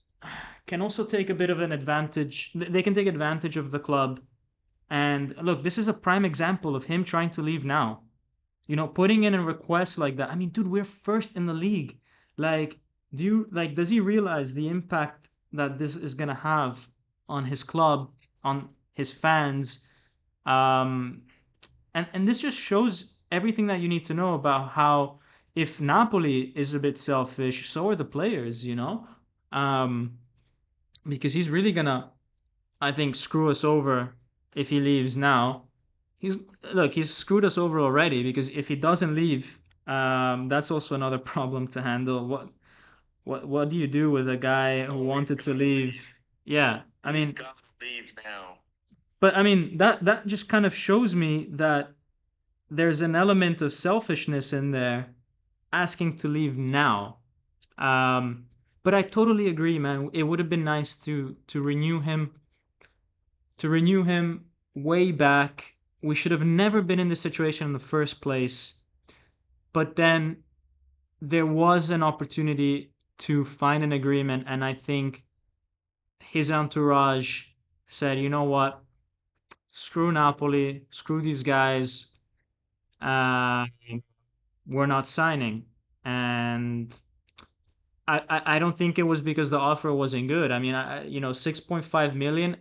can also take a bit of an advantage. They can take advantage of the club. And look, this is a prime example of him trying to leave now. Putting in a request like that. I mean, dude, we're first in the league. Like, does he realize the impact that this is gonna have on his club, on his fans? Um, and this just shows everything that you need to know about how, if Napoli is a bit selfish, so are the players. Um, because he's really gonna, I think, screw us over if he leaves now. He's Look, he's screwed us over already, because if he doesn't leave, that's also another problem to handle. What do you do with a guy who wanted to leave? Yeah, I He's mean, got to leave now. but I mean that just kind of shows me that there's an element of selfishness in there, asking to leave now. Um, but I totally agree, man. It would have been nice to renew him way back. We should have never been in this situation in the first place. But then there was an opportunity to find an agreement, and I think his entourage said, "You know what? Screw Napoli, screw these guys. Uh, we're not signing." And I don't think it was because the offer wasn't good. I mean, 6.5 million,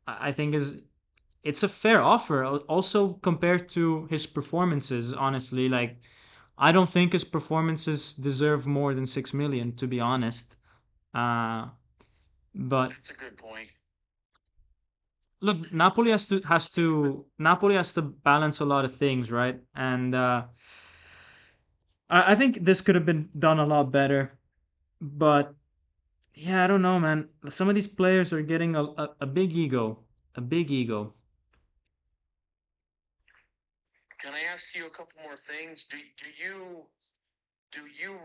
I think it's a fair offer. Also compared to his performances, honestly, like, I don't think his performances deserve more than 6 million, to be honest. Uh, but That's a good point. look, Napoli has to balance a lot of things, right? And I think this could have been done a lot better. But Yeah, I don't know, man. Some of these players are getting a big ego, a big ego. Can I ask you a couple more things? Do you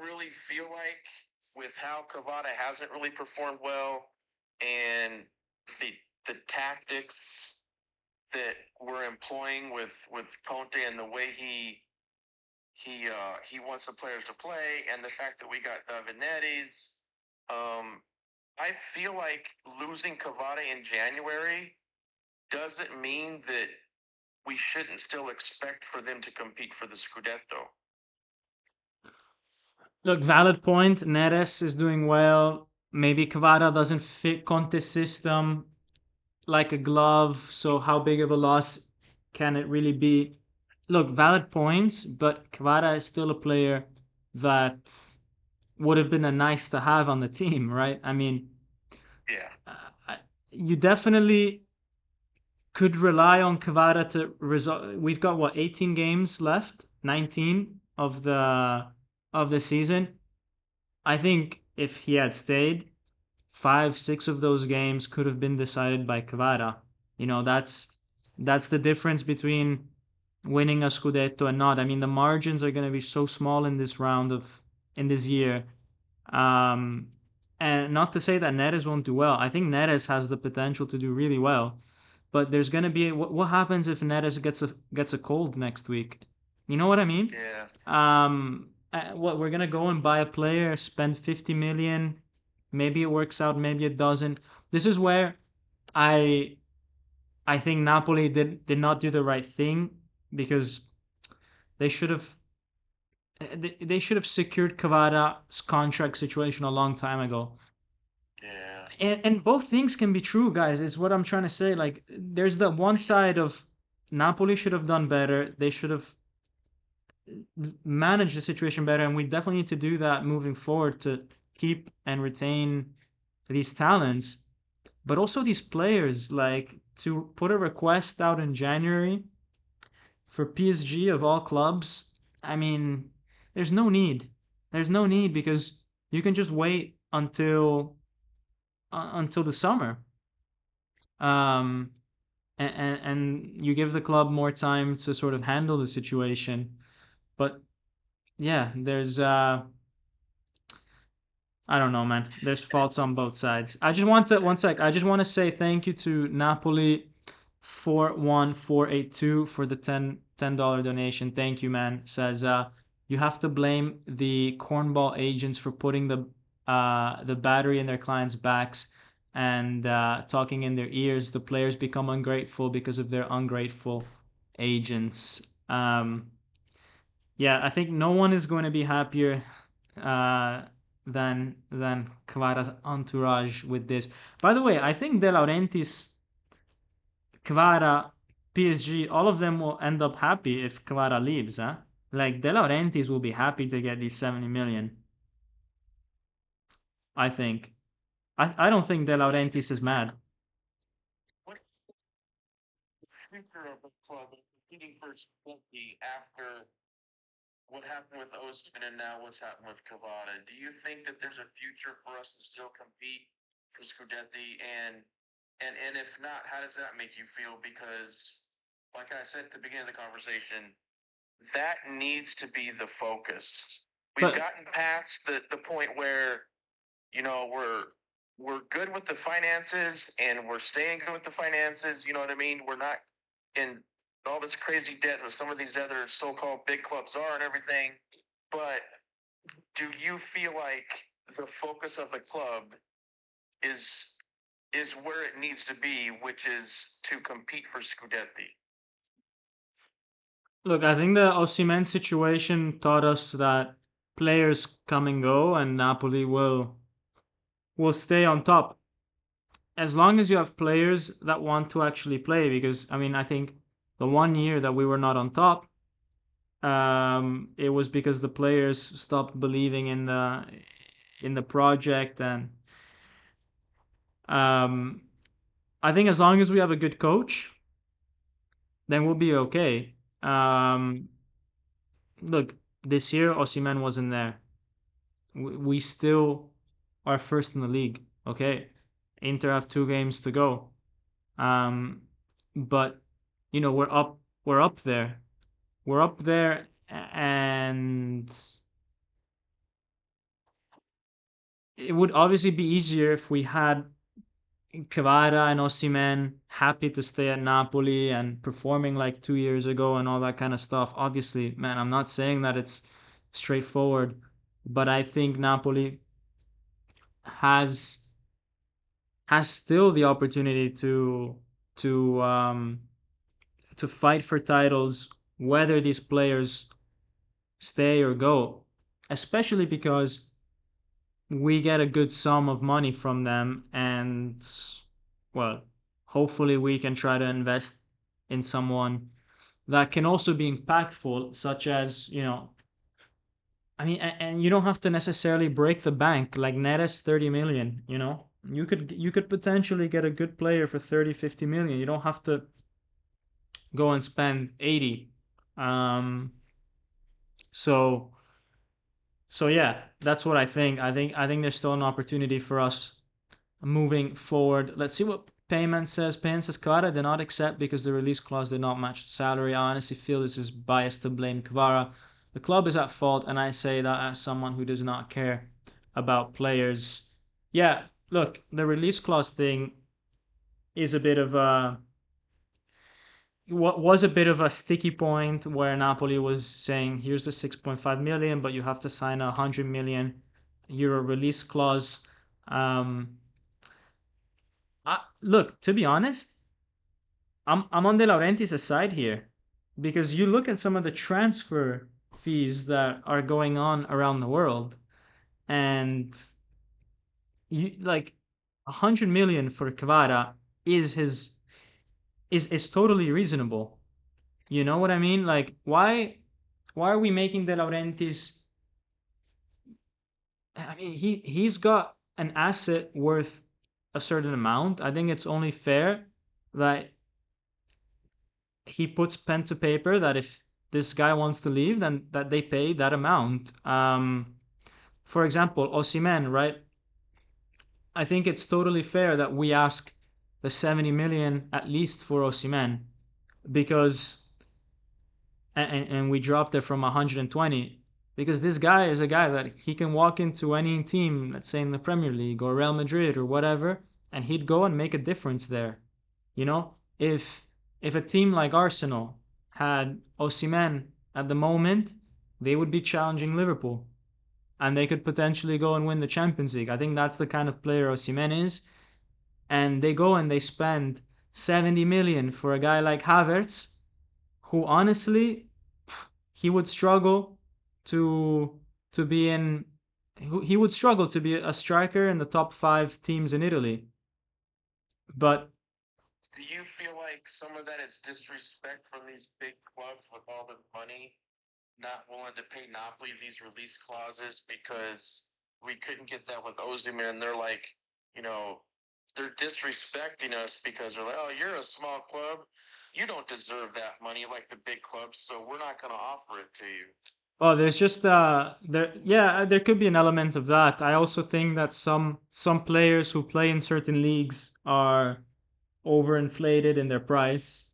really feel like with how Cavada hasn't really performed well and the the tactics that we're employing with Conte and the way he wants the players to play and the fact that we got Davinettes, um, I feel like losing Cavada in January doesn't mean that we shouldn't still expect for them to compete for the Scudetto. Look, valid point. Neres is doing well. Maybe Kvara doesn't fit Conte's system like a glove. So how big of a loss can it really be? Look, valid points, but Kvara is still a player that would have been a nice to have on the team, right? I mean, Yeah. you definitely could rely on Kvara to resolve. We've got what, 18 games left, 19 of the season. I think if he had stayed, 5, 6 of those games could have been decided by Kvara. You know, that's the difference between winning a Scudetto and not. I mean, the margins are going to be so small in this round of in this year. Um, and not to say that Neres won't do well. I think Neres has the potential to do really well. But there's going to be what happens if Neres gets a cold next week? You know what I mean? Yeah. What we're gonna go and buy a player, spend 50 million. Maybe it works out, maybe it doesn't. This is where I I think Napoli did not do the right thing because they should have they should have secured Cavada's contract situation a long time ago. Yeah. And both things can be true, guys. Is what I'm trying to say. Like, there's the one side of Napoli should have done better. They should have managed the situation better, and we definitely need to do that moving forward to keep and retain these talents. But also these players, like to put a request out in January for PSG of all clubs. I mean, there's no need. There's no need because you can just wait until the summer. Um, and you give the club more time to sort of handle the situation. But yeah, there's I don't know, man. There's faults on both sides. I just want to one sec. I just want to say thank you to Napoli 41482 for the $10 donation. Thank you, man. Says you have to blame the cornball agents for putting the battery in their clients' backs and talking in their ears. The players become ungrateful because of their ungrateful agents. Yeah, I think no one is going to be happier uh, than Kvara's entourage with this. By the way, I think De Laurentiis, Kvara, PSG, all of them will end up happy if Kvara leaves. Huh? Like De Laurentiis will be happy to get these 70 million. I think. I don't think De What do you think Laurentiis is mad. what the future of the club is competing for Scudetti after what happened with Osimhen and now what's happened with Cavada? Do you think that there's a future for us to still compete for Scudetti? And if not, how does that make you feel? Because, like I said at the beginning of the conversation, that needs to be the focus. We've But gotten past the point where we're good with the finances and we're staying good with the finances. You know what I mean? We're not in all this crazy debt that some of these other so-called big clubs are and everything. But do you feel like the focus of the club is is where it needs to be, which is to compete for Scudetti? look, I think the Osimhen situation taught us that players come and go, and Napoli will stay on top as long as you have players that want to actually play. Because I mean, I think the one year that we were not on top, it was because the players stopped believing in the project, and um, I think as long as we have a good coach, then we'll be okay. Look, this year Osimhen wasn't there. We still are first in the league. Okay, Inter have 2 games to go. Um, but we're up there. We're up there, and it would obviously be easier if we had Kvara and Osimhen happy to stay at Napoli and performing like 2 years ago and all that kind of stuff. Obviously, man, I'm not saying that it's straightforward, but I think Napoli has has still the opportunity to to fight for titles, whether these players stay or go, especially because we get a good sum of money from them, and well, hopefully we can try to invest in someone that can also be impactful, such as, I mean, and you don't have to necessarily break the bank like Neres 30 million, you could potentially get a good player for 30, 50 million. You don't have to go and spend 80. um so so yeah, that's what I think there's still an opportunity for us moving forward. Let's see what Payment says. Payment says Kvara did not accept because the release clause did not match the salary. I honestly feel this is biased to blame Kvara. The club is at fault, and I say that as someone who does not care about players. Yeah, look, the release clause thing is a bit of a what was a bit of a sticky point where Napoli was saying, here's the 6.5 million, but you have to sign a 100 million euro release clause. Um, look, to be honest, I'm on De Laurentiis' side here, because you look at some of the transfer fees that are going on around the world, and you like 100 million for Kvara is his is totally reasonable. You know what I mean? Like, why are we making De Laurentiis? I mean, he's got an asset worth a certain amount. I think it's only fair that he puts pen to paper that if this guy wants to leave, then that they pay that amount. For example, Osimhen, right? I think it's totally fair that we ask the 70 million at least for Osimhen, because and we dropped it from 120, because this guy is a guy that he can walk into any team, let's say in the Premier League or Real Madrid or whatever, and he'd go and make a difference there. If a team like Arsenal had Osimhen at the moment, they would be challenging Liverpool, and they could potentially go and win the Champions League. I think that's the kind of player Osimhen is. And they go and they spend 70 million for a guy like Havertz, who honestly, he would struggle to to be in he would struggle to be a striker in the top 5 teams in Italy. But Do you feel like some of that is disrespect from these big clubs with all the money not willing to pay Napoli these release clauses because we couldn't get that with Osimhen? And they're like, you know, they're disrespecting us because they're like, oh, you're a small club. You don't deserve that money like the big clubs, so we're not going to offer it to you. oh, there's just there could be an element of that. I also think that some players who play in certain leagues are overinflated in their price.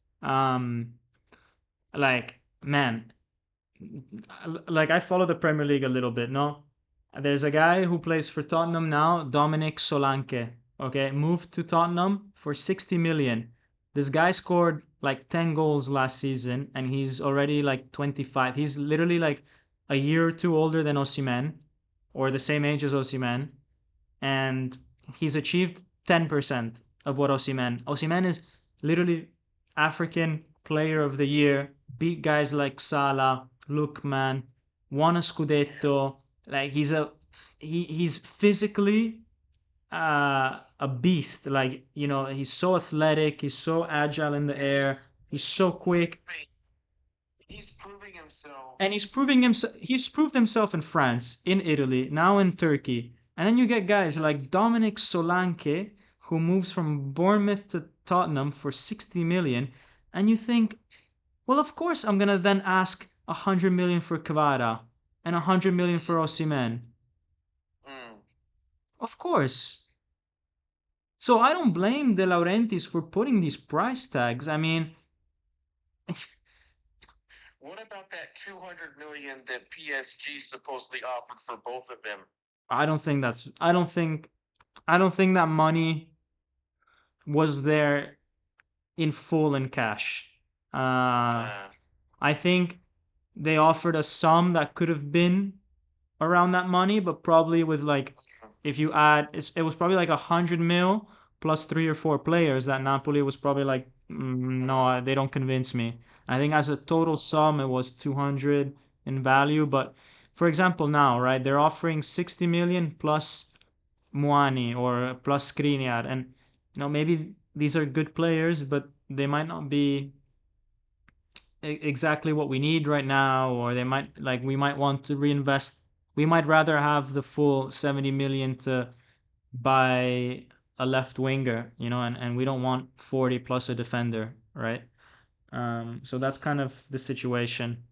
Like, man, like, I follow the Premier League a little bit, no? There's a guy who plays for Tottenham now, Dominic Solanke. Okay, moved to Tottenham for 60 million. This guy scored like 10 goals last season, and he's already like 25. He's literally like a year or two older than Osimhen, or the same age as Osimhen, and he's achieved 10% of what Osimhen is literally African player of the year, beat guys like Salah, Lookman, won a Scudetto. Like, he's physically a beast. Like, he's so athletic, he's so agile in the air, he's so quick. He's proving himself. And he's proved himself in France, in Italy, now in Turkey. And then you get guys like Dominic Solanke, who moves from Bournemouth to Tottenham for 60 million, and you think, well, of course I'm gonna then ask 100 million for Kvara and 100 million for Osimhen. Mm. Of course. So I don't blame De Laurentiis for putting these price tags. I mean, What about that 200 million that PSG supposedly offered for both of them? I don't think that money was there in full in cash. Uh, Uh, I think they offered a sum that could have been around that money, but probably with like, if you add, it was probably like 100 mil plus 3 or 4 players. That Napoli was probably like, no, they don't convince me. I think as a total sum, it was 200 in value. But for example, now, right, they're offering 60 million plus Muani or plus Skriniar, and maybe these are good players, but they might not be exactly what we need right now, or they might like we might want to reinvest. We might rather have the full 70 million to buy a left winger, and we don't want 40 plus a defender, right? So that's kind of the situation.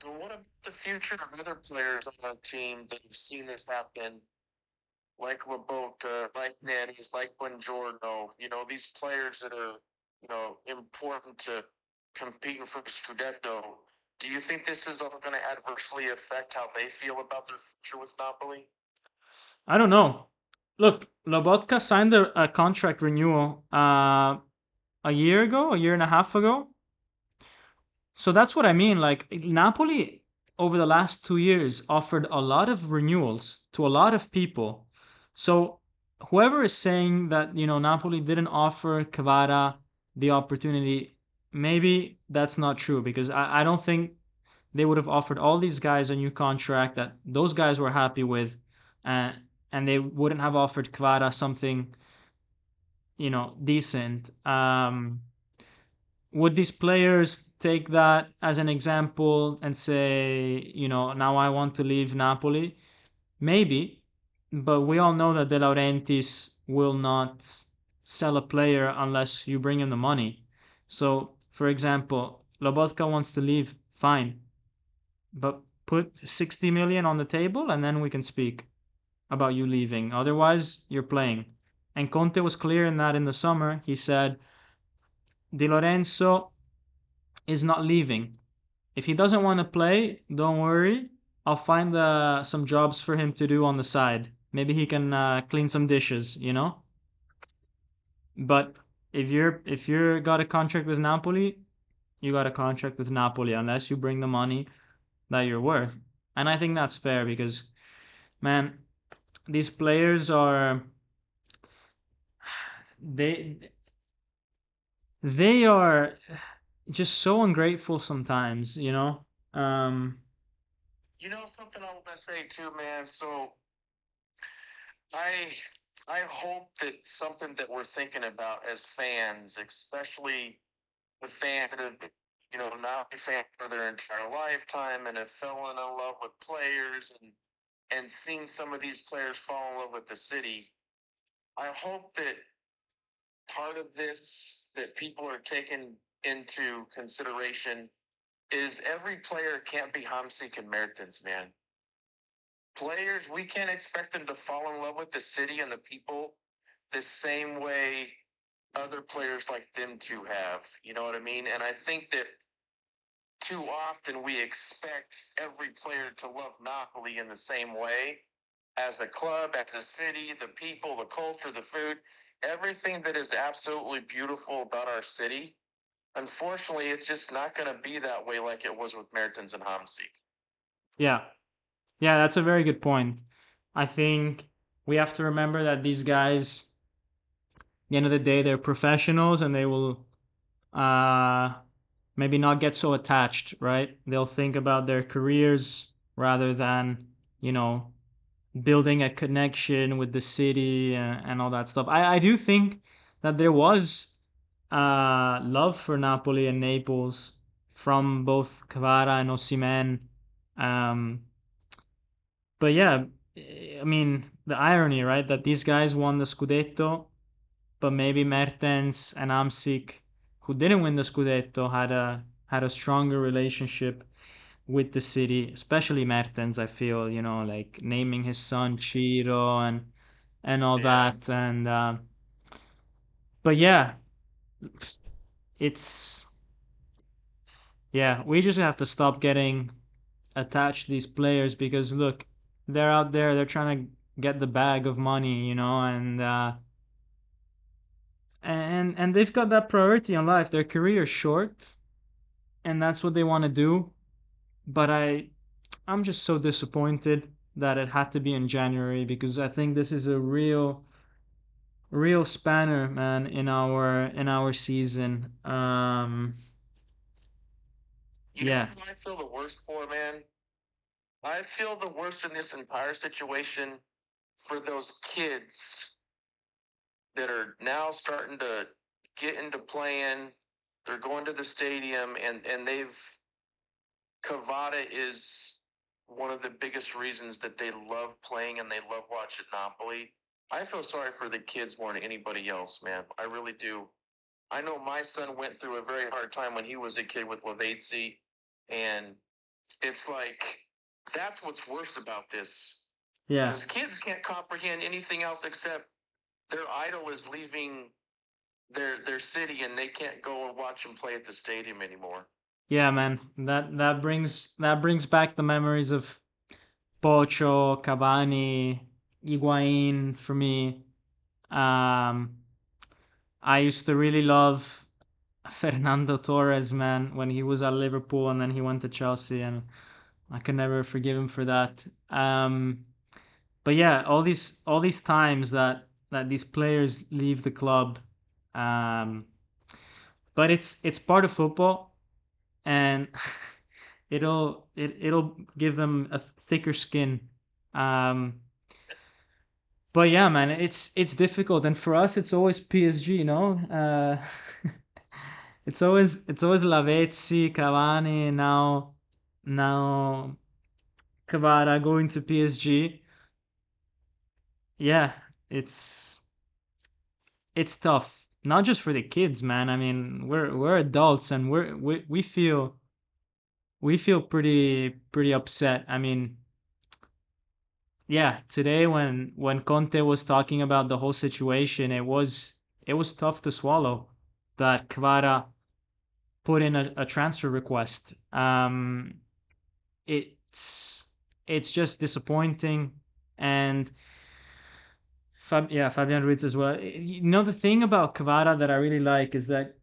and what about the future of other players on our team that have seen this happen, like Laboca, like Nannies, like Buongiorno? These players that are, important to competing for Scudetto. Do you think this is all going to adversely affect how they feel about their future with Napoli? I don't know. Look, Lobotka signed a contract renewal a year ago, a year and a half ago. So that's what I mean. Like Napoli over the last 2 years offered a lot of renewals to a lot of people. So whoever is saying that, Napoli didn't offer Kvara the opportunity, maybe that's not true because I don't think they would have offered all these guys a new contract that those guys were happy with, and they wouldn't have offered Kvara something, decent. Would these players take that as an example and say, now I want to leave Napoli? Maybe, but we all know that De Laurentiis will not sell a player unless you bring him the money. So, for example, Lobotka wants to leave, fine, but put 60 million on the table and then we can speak about you leaving. Otherwise, you're playing. And Conte was clear in that in the summer. He said, Di Lorenzo is not leaving. If he doesn't want to play, don't worry. I'll find some jobs for him to do on the side. Maybe he can clean some dishes. But if you're got a contract with Napoli, you got a contract with Napoli unless you bring the money that you're worth. And I think that's fair because, man, these players are they they are just so ungrateful sometimes. Um, Something I want to say too, man. So I I hope that something that we're thinking about as fans, especially the fans that have not been fans for their entire lifetime and have fallen in love with players and seen some of these players fall in love with the city. I hope that part of this that people are taking into consideration is every player can't be Hamsik and Mertens, man. Players, we can't expect them to fall in love with the city and the people the same way other players like them two have. You know what I mean? And I think that too often we expect every player to love Napoli in the same way as a club, as a city, the people, the culture, the food, everything that is absolutely beautiful about our city. Unfortunately, it's just not going to be that way like it was with Mertens and Hamsik. yeah, yeah, that's a very good point. I think we have to remember that these guys, at the end of the day, they're professionals and they will uh, maybe not get so attached, right? They'll think about their careers rather than, you know, building a connection with the city and all that stuff. I do think that there was love for Napoli and Naples from both Kvara and Osimhen. Um, but yeah, I mean, the irony, right? That these guys won the Scudetto, but maybe Mertens and Amsic, who didn't win the Scudetto, had a stronger relationship. with the city, especially Mertens. I feel, like naming his son Ciro and all Yeah. that. And but yeah, it's yeah, we just have to stop getting attached to these players because look, they're out there, they're trying to get the bag of money, and they've got that priority in life. Their career is short, and that's what they want to do. But I'm just so disappointed that it had to be in January because I think this is a real spanner, man, in our season. You know Yeah, who I feel the worst for, man? I feel the worst in this entire situation for those kids that are now starting to get into playing. They're going to the stadium, and they've Cavada is one of the biggest reasons that they love playing and they love watching Napoli. I feel sorry for the kids more than anybody else, man. I really do. I know my son went through a very hard time when he was a kid with Lavezzi, and it's like that's what's worse about this yeah, because kids can't comprehend anything else except their idol is leaving their city and they can't go and watch him play at the stadium anymore. yeah, man. That brings back the memories of Pocho, Cavani, Higuain for me. Um, I used to really love Fernando Torres, man, when he was at Liverpool and then he went to Chelsea, and I can never forgive him for that. But yeah, all these times that these players leave the club, um, but it's part of football, and it'll give them a thicker skin. Um, but yeah, man, it's difficult, and for us, it's always PSG, it's always Lavezzi, Cavani, now Kvara going to PSG. Yeah, it's it's tough. Not just for the kids, man. I mean, we're adults and we feel pretty upset. I mean, yeah, today when Conte was talking about the whole situation, it was tough to swallow that Kvara put in a transfer request. It's it's just disappointing, and yeah, Fabian Ruiz as well. The thing about Kvara that I really like is that,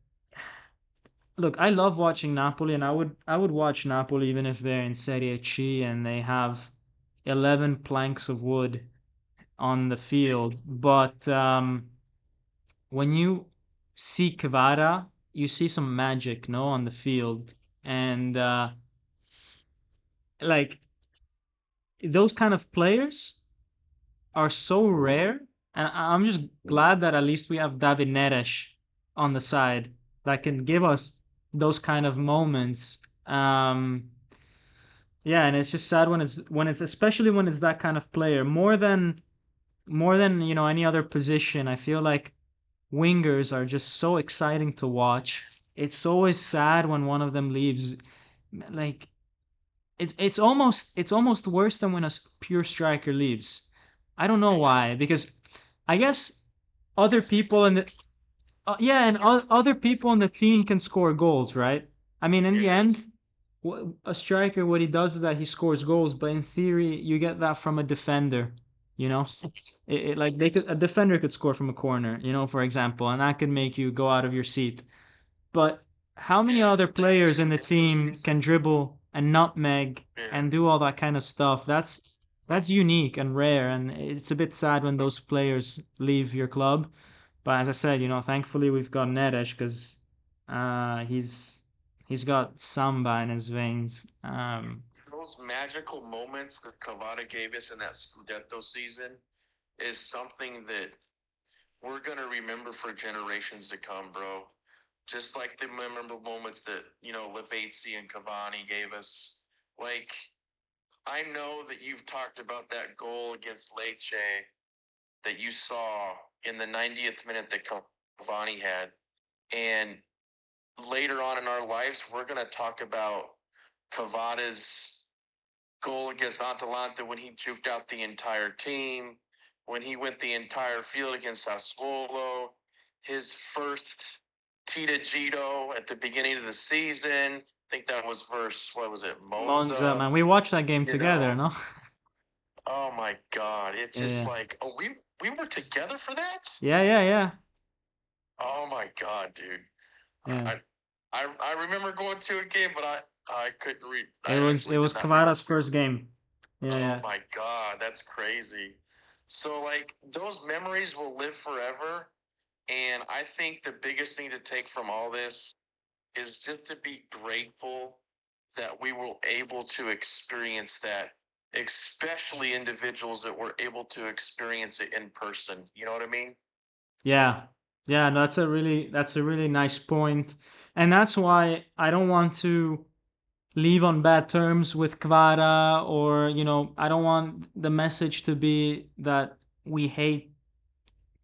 look, I love watching Napoli, and I would watch Napoli even if they're in Serie C and they have 11 planks of wood on the field. But when you see Kvara, you see some magic, no, on the field, and like those kind of players are so rare, and I'm just glad that at least we have David Neres on the side that can give us those kind of moments. Yeah, and it's just sad when it's especially when it's that kind of player more than any other position. I feel like wingers are just so exciting to watch. It's always sad when one of them leaves. Like it's almost worse than when a pure striker leaves. I don't know why, because I guess other people in the yeah, and other people in the team can score goals, right? I mean, in the end, a striker, what he does is that he scores goals, but in theory, you get that from a defender. You know, like a defender could score from a corner, for example, and that could make you go out of your seat. But how many Yeah, other that's players in the team can dribble and nutmeg yeah. and do all that kind of stuff? That's unique and rare, and it's a bit sad when those players leave your club. But as I said, thankfully we've got Neres because he's got samba in his veins. Those magical moments that Cavada gave us in that Scudetto season is something that we're gonna remember for generations to come, bro. Just like the memorable moments that Lavezzi and Cavani gave us. Like I know that you've talked about that goal against Lecce that you saw in the 90th minute that Cavani had, and later on in our lives, we're gonna talk about Cavada's goal against Atalanta when he juked out the entire team, when he went the entire field against Sassuolo, his first Tita Gito at the beginning of the season. I think that was versus, what was it, Monza, Monza? man. We watched that game You together, know, no? oh my God. It's just Yeah. like, oh, we were together for that? Yeah, yeah, yeah. Oh my God, dude. Yeah. I I remember going to a game, but I couldn't read. I It actually was did not remember. Kvara's first game. Yeah, Oh yeah. my God, that's crazy. So like those memories will live forever, and I think the biggest thing to take from all this is just to be grateful that we were able to experience that, especially individuals that were able to experience it in person. You know what I mean? Yeah. Yeah, that's a really nice point. And that's why I don't want to leave on bad terms with Kvara, or, I don't want the message to be that we hate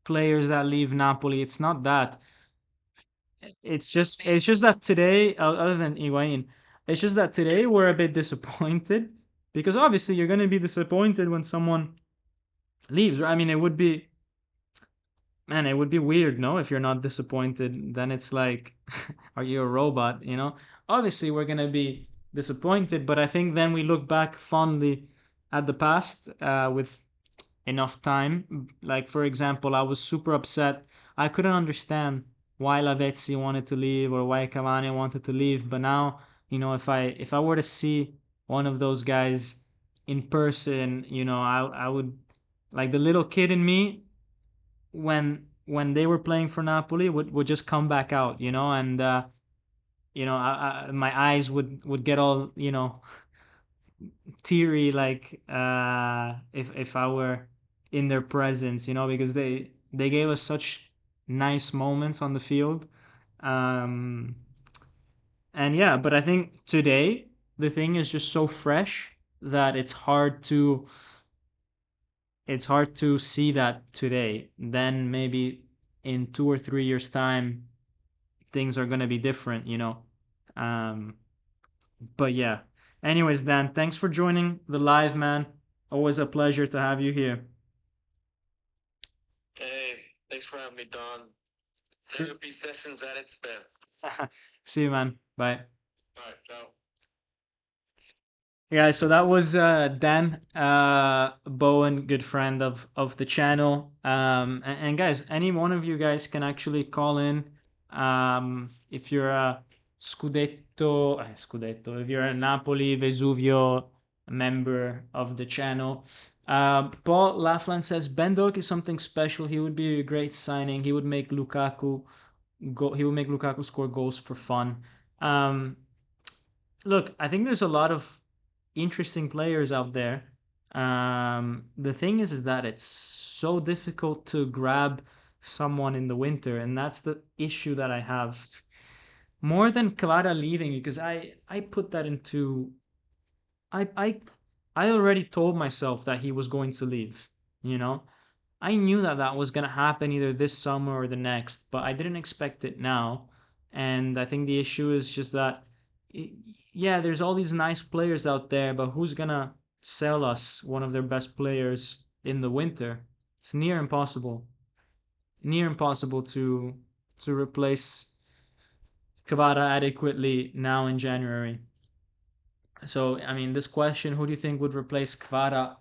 players that leave Napoli. It's not that. It's just that today, other than Higuain, it's just that today we're a bit disappointed, because obviously you're going to be disappointed when someone leaves, right? I mean, it would be weird, no? If you're not disappointed, then it's like, are you a robot? Obviously we're gonna be disappointed, but I think then we look back fondly at the past, with enough time. Like, for example, I was super upset. I couldn't understand why Lavezzi wanted to leave or why Cavani wanted to leave. But now, if I were to see one of those guys in person, I would, like, the little kid in me, when they were playing for Napoli, would just come back out, and my eyes would get all, teary, like, if I were in their presence, because they gave us such nice moments on the field. Um, and yeah, but I think today the thing is just so fresh that it's hard to see that today. Then maybe in 2 or 3 years' time, things are gonna be different. Um, but yeah. Anyways, Dan, thanks for joining the live, man. Always a pleasure to have you here. Hey, thanks for having me, Don. See, Therapy sessions at its best. see you, man. Bye. All right, ciao. Yeah, so that was Dan Bowen, good friend of the channel. And guys, any one of you guys can actually call in, if you're a Scudetto, if you're a Napoli Vesuvio member of the channel. Paul Lafland says Ben Doak is something special. He would be a great signing. He would make Lukaku go. He would make Lukaku score goals for fun. Um, Look, I think there's a lot of interesting players out there. The thing is that it's so difficult to grab someone in the winter, and that's the issue that I have. More than Kvara leaving, because I put that into I I I already told myself that he was going to leave. You know, I knew that that was gonna happen either this summer or the next, but I didn't expect it now. And I think the issue is just that, yeah, there's all these nice players out there, but who's gonna sell us one of their best players in the winter? It's near impossible to replace Kvara adequately now in January. So, I mean, this question, who do you think would replace Kvara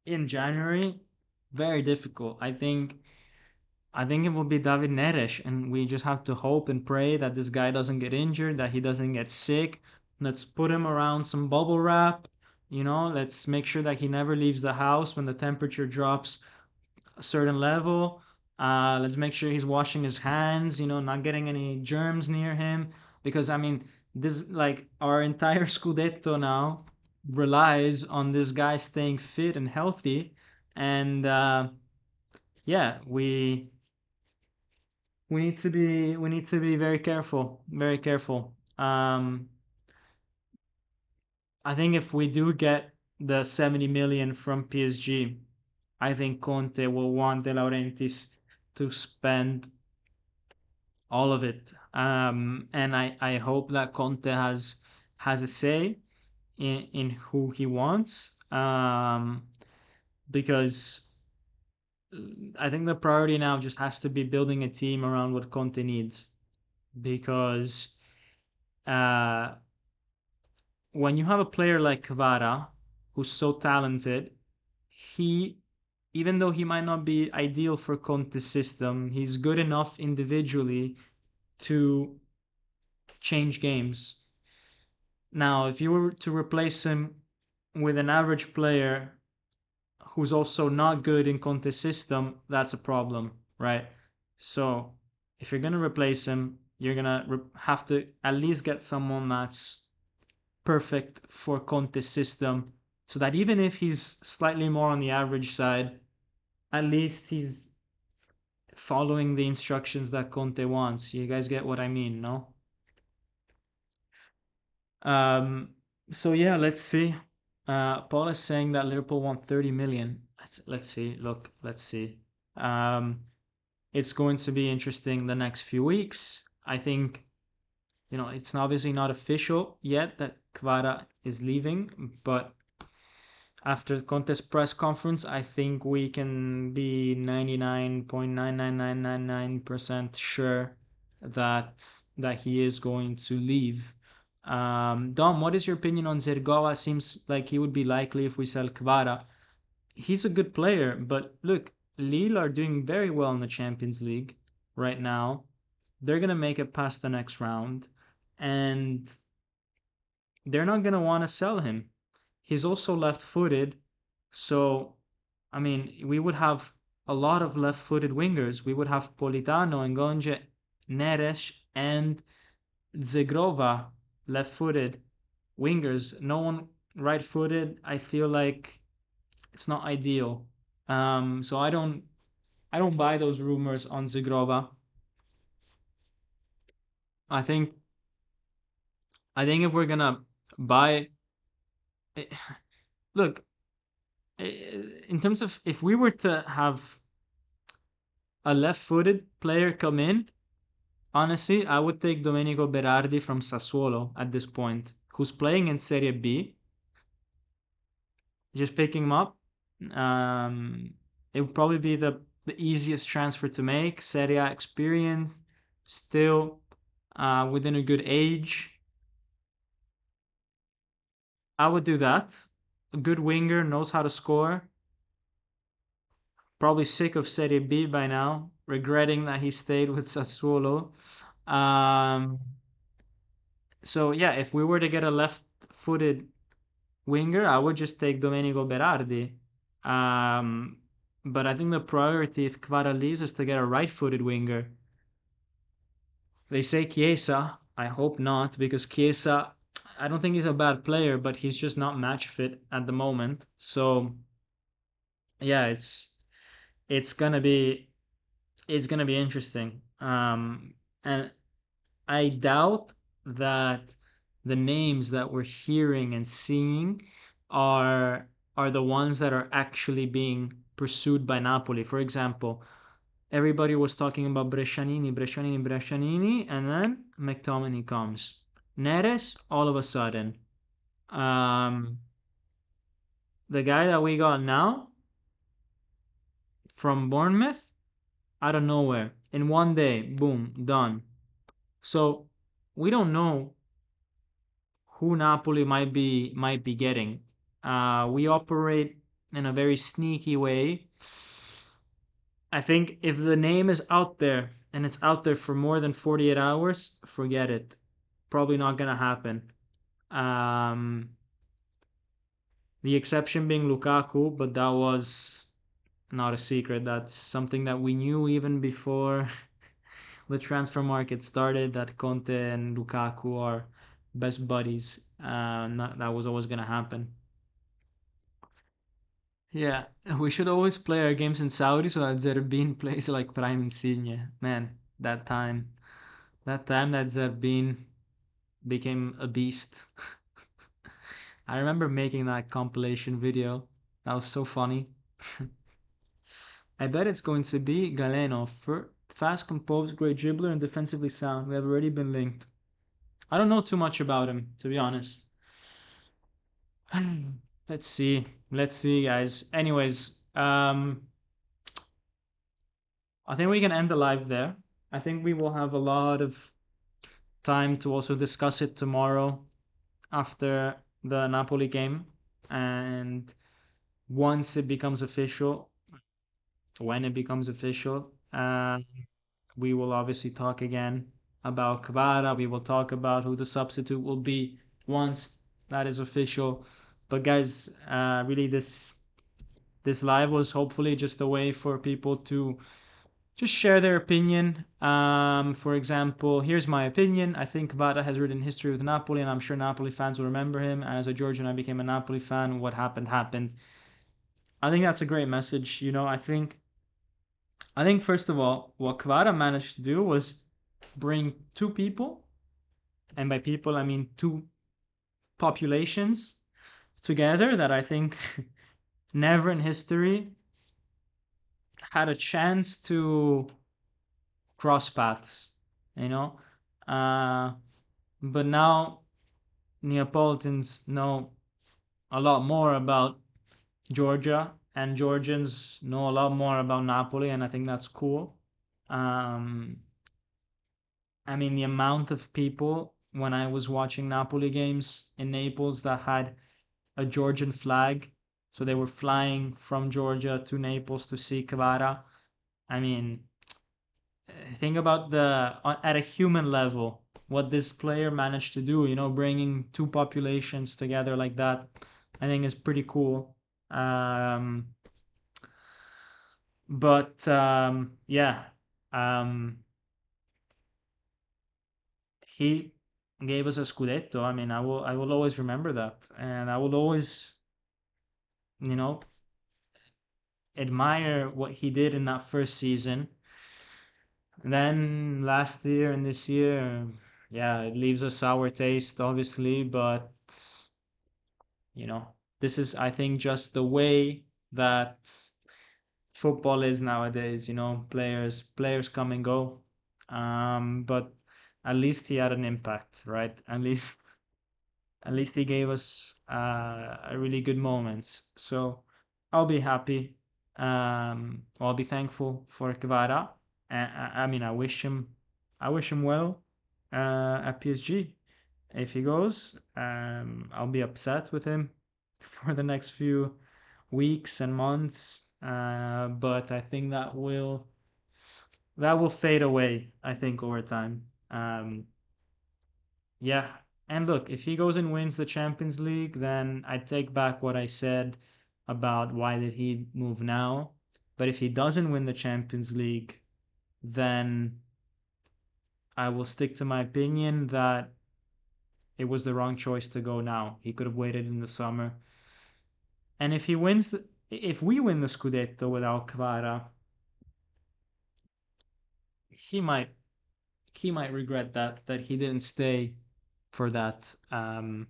in January? Very difficult. I think it will be David Neres, and we just have to hope and pray that this guy doesn't get injured, that he doesn't get sick. Let's put him around some bubble wrap. Let's make sure that he never leaves the house when the temperature drops a certain level. Let's make sure he's washing his hands, not getting any germs near him. Because, I mean, this, like, our entire Scudetto now relies on this guy staying fit and healthy. And yeah, we need to be very careful, very careful. I think if we do get the 70 million from PSG, I think Conte will want De Laurentiis to spend all of it. And I hope that Conte has a say in who he wants, because I think the priority now just has to be building a team around what Conte needs. Because uh, when you have a player like Kvara, who's so talented, he, even though he might not be ideal for Conte's system, he's good enough individually to change games. Now, if you were to replace him with an average player who's also not good in Conte's system, that's a problem, right? So if you're gonna replace him, you're gonna have to at least get someone that's perfect for Conte's system, so that even if he's slightly more on the average side, at least he's following the instructions that Conte wants. You guys get what I mean, no? Um, so yeah, let's see. Paul is saying that Liverpool want 30 million. Let's see. Look, let's see. Um, it's going to be interesting the next few weeks. I think, it's obviously not official yet that Kvara is leaving, but after Conte's press conference, I think we can be 99.99999% sure that he is going to leave. Dom, what is your opinion on Zergova? Seems like he would be likely if we sell Kvara. He's a good player, but look, Lille are doing very well in the Champions League right now. They're gonna make it past the next round, and they're not gonna want to sell him. He's also left-footed, so I mean, we would have a lot of left-footed wingers. We would have Politano, Ngonje, Neres, and Zegrova left-footed wingers. No one right-footed. I feel like it's not ideal. So I don't buy those rumors on Zegrova. I think if we're gonna buy, eh, look, in terms of if we were to have a left-footed player come in, honestly, I would take Domenico Berardi from Sassuolo at this point, who's playing in Serie B. Just picking him up. It would probably be the easiest transfer to make. Serie A experience, still within a good age. I would do that. A good winger, knows how to score. Probably sick of Serie B by now, regretting that he stayed with Sassuolo. Um, so yeah, if we were to get a left-footed winger, I would just take Domenico Berardi. Um, but I think the priority if Kvara leaves is to get a right-footed winger. They say Chiesa. I hope not, because Chiesa, I don't think he's a bad player, but he's just not match fit at the moment. So yeah, it's gonna be it's gonna be interesting. And I doubt that the names that we're hearing and seeing are the ones that are actually being pursued by Napoli. For example, everybody was talking about Brescianini, and then McTominay comes. Neres, all of a sudden. Um, the guy that we got now from Bournemouth, out of nowhere, in one day, boom, done. So we don't know who Napoli might be getting. We operate in a very sneaky way. I think if the name is out there and it's out there for more than 48 hours, forget it. Probably not gonna happen. Um, the exception being Lukaku, but that was not a secret. That's something that we knew even before the transfer market started, that Conte and Lukaku are best buddies. That was always gonna happen. Yeah, we should always play our games in Saudi so that Zerbin plays like Prime Insigne. Man, that time that Zerbin became a beast. I remember making that compilation video. That was so funny. I bet it's going to be Galeno for fast, composed, great dribbler, and defensively sound. We have already been linked. I don't know too much about him, to be honest. Let's see. Let's see, guys. Anyways, I think we can end the live there. I think we will have a lot of time to also discuss it tomorrow after the Napoli game. And once it becomes official, when it becomes official, we will obviously talk again about Kvara. We will talk about who the substitute will be once that is official. But guys, really this live was hopefully just a way for people to just share their opinion. For example, here's my opinion. I think Kvara has written history with Napoli, and I'm sure Napoli fans will remember him. And as a Georgian, I became a Napoli fan. What happened happened. I think that's a great message. I think first of all, what Kvara managed to do was bring two people, and by people I mean two populations together that I think never in history had a chance to cross paths, you know. Uh, but now Neapolitans know a lot more about Georgia, and Georgians know a lot more about Napoli, and I think that's cool. Um, I mean, the amount of people when I was watching Napoli games in Naples that had a Georgian flag, so they were flying from Georgia to Naples to see Kvara. I mean, think about at a human level what this player managed to do. Bringing two populations together like that, I think is pretty cool. Um, but yeah, um, he gave us a scudetto. I mean, I will always remember that, and I will always, you know, admire what he did in that first season. And then last year and this year, yeah, it leaves a sour taste, obviously, but you know, this is, I think, just the way that football is nowadays. Players come and go, but at least he had an impact, right? At least he gave us a really good moments. So I'll be happy. I'll be thankful for Kvara. I mean, I wish him well at PSG. If he goes, I'll be upset with him for the next few weeks and months. But I think that will fade away. I think over time. Yeah. And look, if he goes and wins the Champions League, then I take back what I said about why did he move now. But if he doesn't win the Champions League, then I will stick to my opinion that it was the wrong choice to go now. He could have waited in the summer. And if we win the Scudetto without Kvara, he might he might regret that he didn't stay for that. But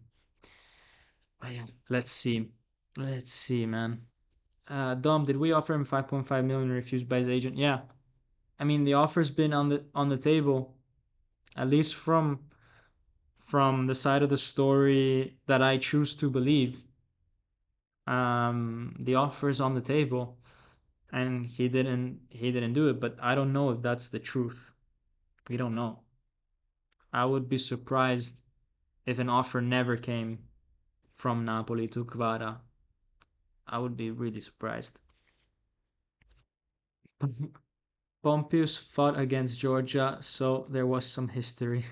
yeah, let's see, man. Dom, did we offer him 5.5 million refused by his agent? Yeah. I mean, the offer's been on the table, at least from the side of the story that I choose to believe. The offer's on the table, and he didn't do it. But I don't know if that's the truth. We don't know. I would be surprised if an offer never came from Napoli to Kvara. I would be really surprised. Pompeius fought against Georgia, so there was some history.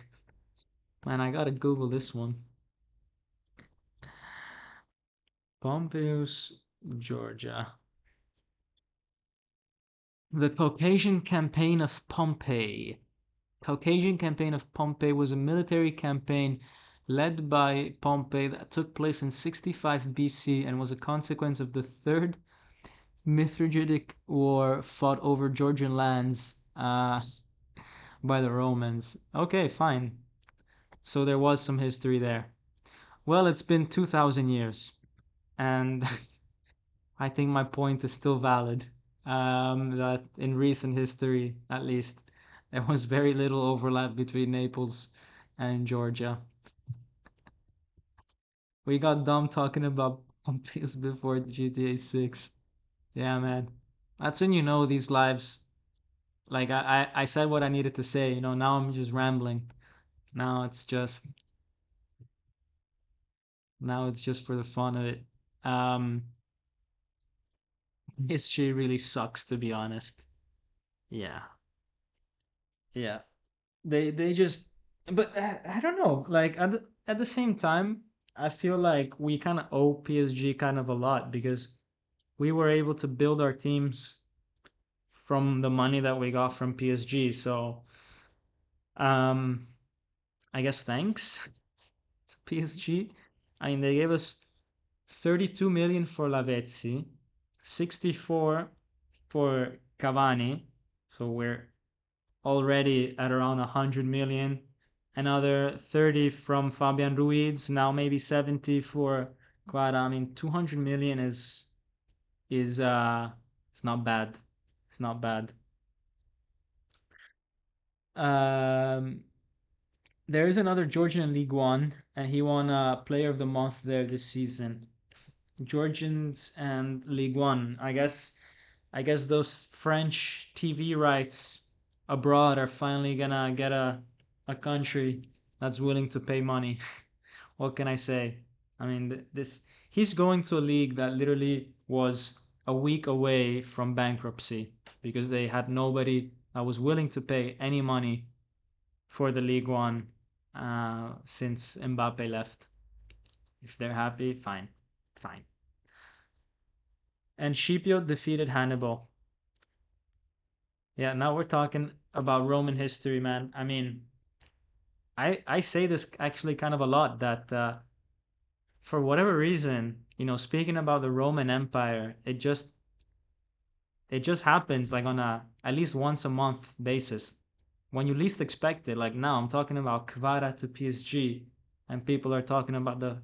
Man, I gotta Google this one. Pompeius, Georgia. The Caucasian Campaign of Pompey. Caucasian Campaign of Pompey was a military campaign led by Pompey that took place in 65 BC and was a consequence of the Third Mithridatic War fought over Georgian lands by the Romans. Okay, fine. So there was some history there. Well, it's been 2,000 years, and I think my point is still valid. That in recent history, at least, There was very little overlap between Naples and Georgia. We got dumb talking about Pompeius before GTA 6. Yeah, man. That's when you know these lives. Like I said what I needed to say, now I'm just rambling. Now it's just now it's just for the fun of it. Um History really sucks, to be honest. Yeah. Yeah. They just but I don't know, like at the same time, I feel like we kind of owe PSG kind of a lot because we were able to build our teams from the money that we got from PSG. So, um, I guess thanks to PSG. I mean, they gave us 32 million for Lavezzi, 64 for Cavani. So we're already at around 100 million. Another 30 from Fabian Ruiz. Now maybe 70 for Quad. I mean, 200 million is it's not bad. It's not bad. Um, there is another Georgian League One, and he won Player of the Month there this season. Georgians and League One. I guess those French TV rights abroad are finally gonna get a country that's willing to pay money. What can I say? I mean, this he's going to a league that literally was a week away from bankruptcy because they had nobody that was willing to pay any money for the League One since Mbappe left. If they're happy, fine, fine. And Scipio defeated Hannibal. Yeah, now we're talking about Roman history, man. I mean, I say this actually kind of a lot that for whatever reason, speaking about the Roman Empire, it just happens like on a at least once a month basis when you least expect it. Like now, I'm talking about Kvara to PSG, and people are talking about the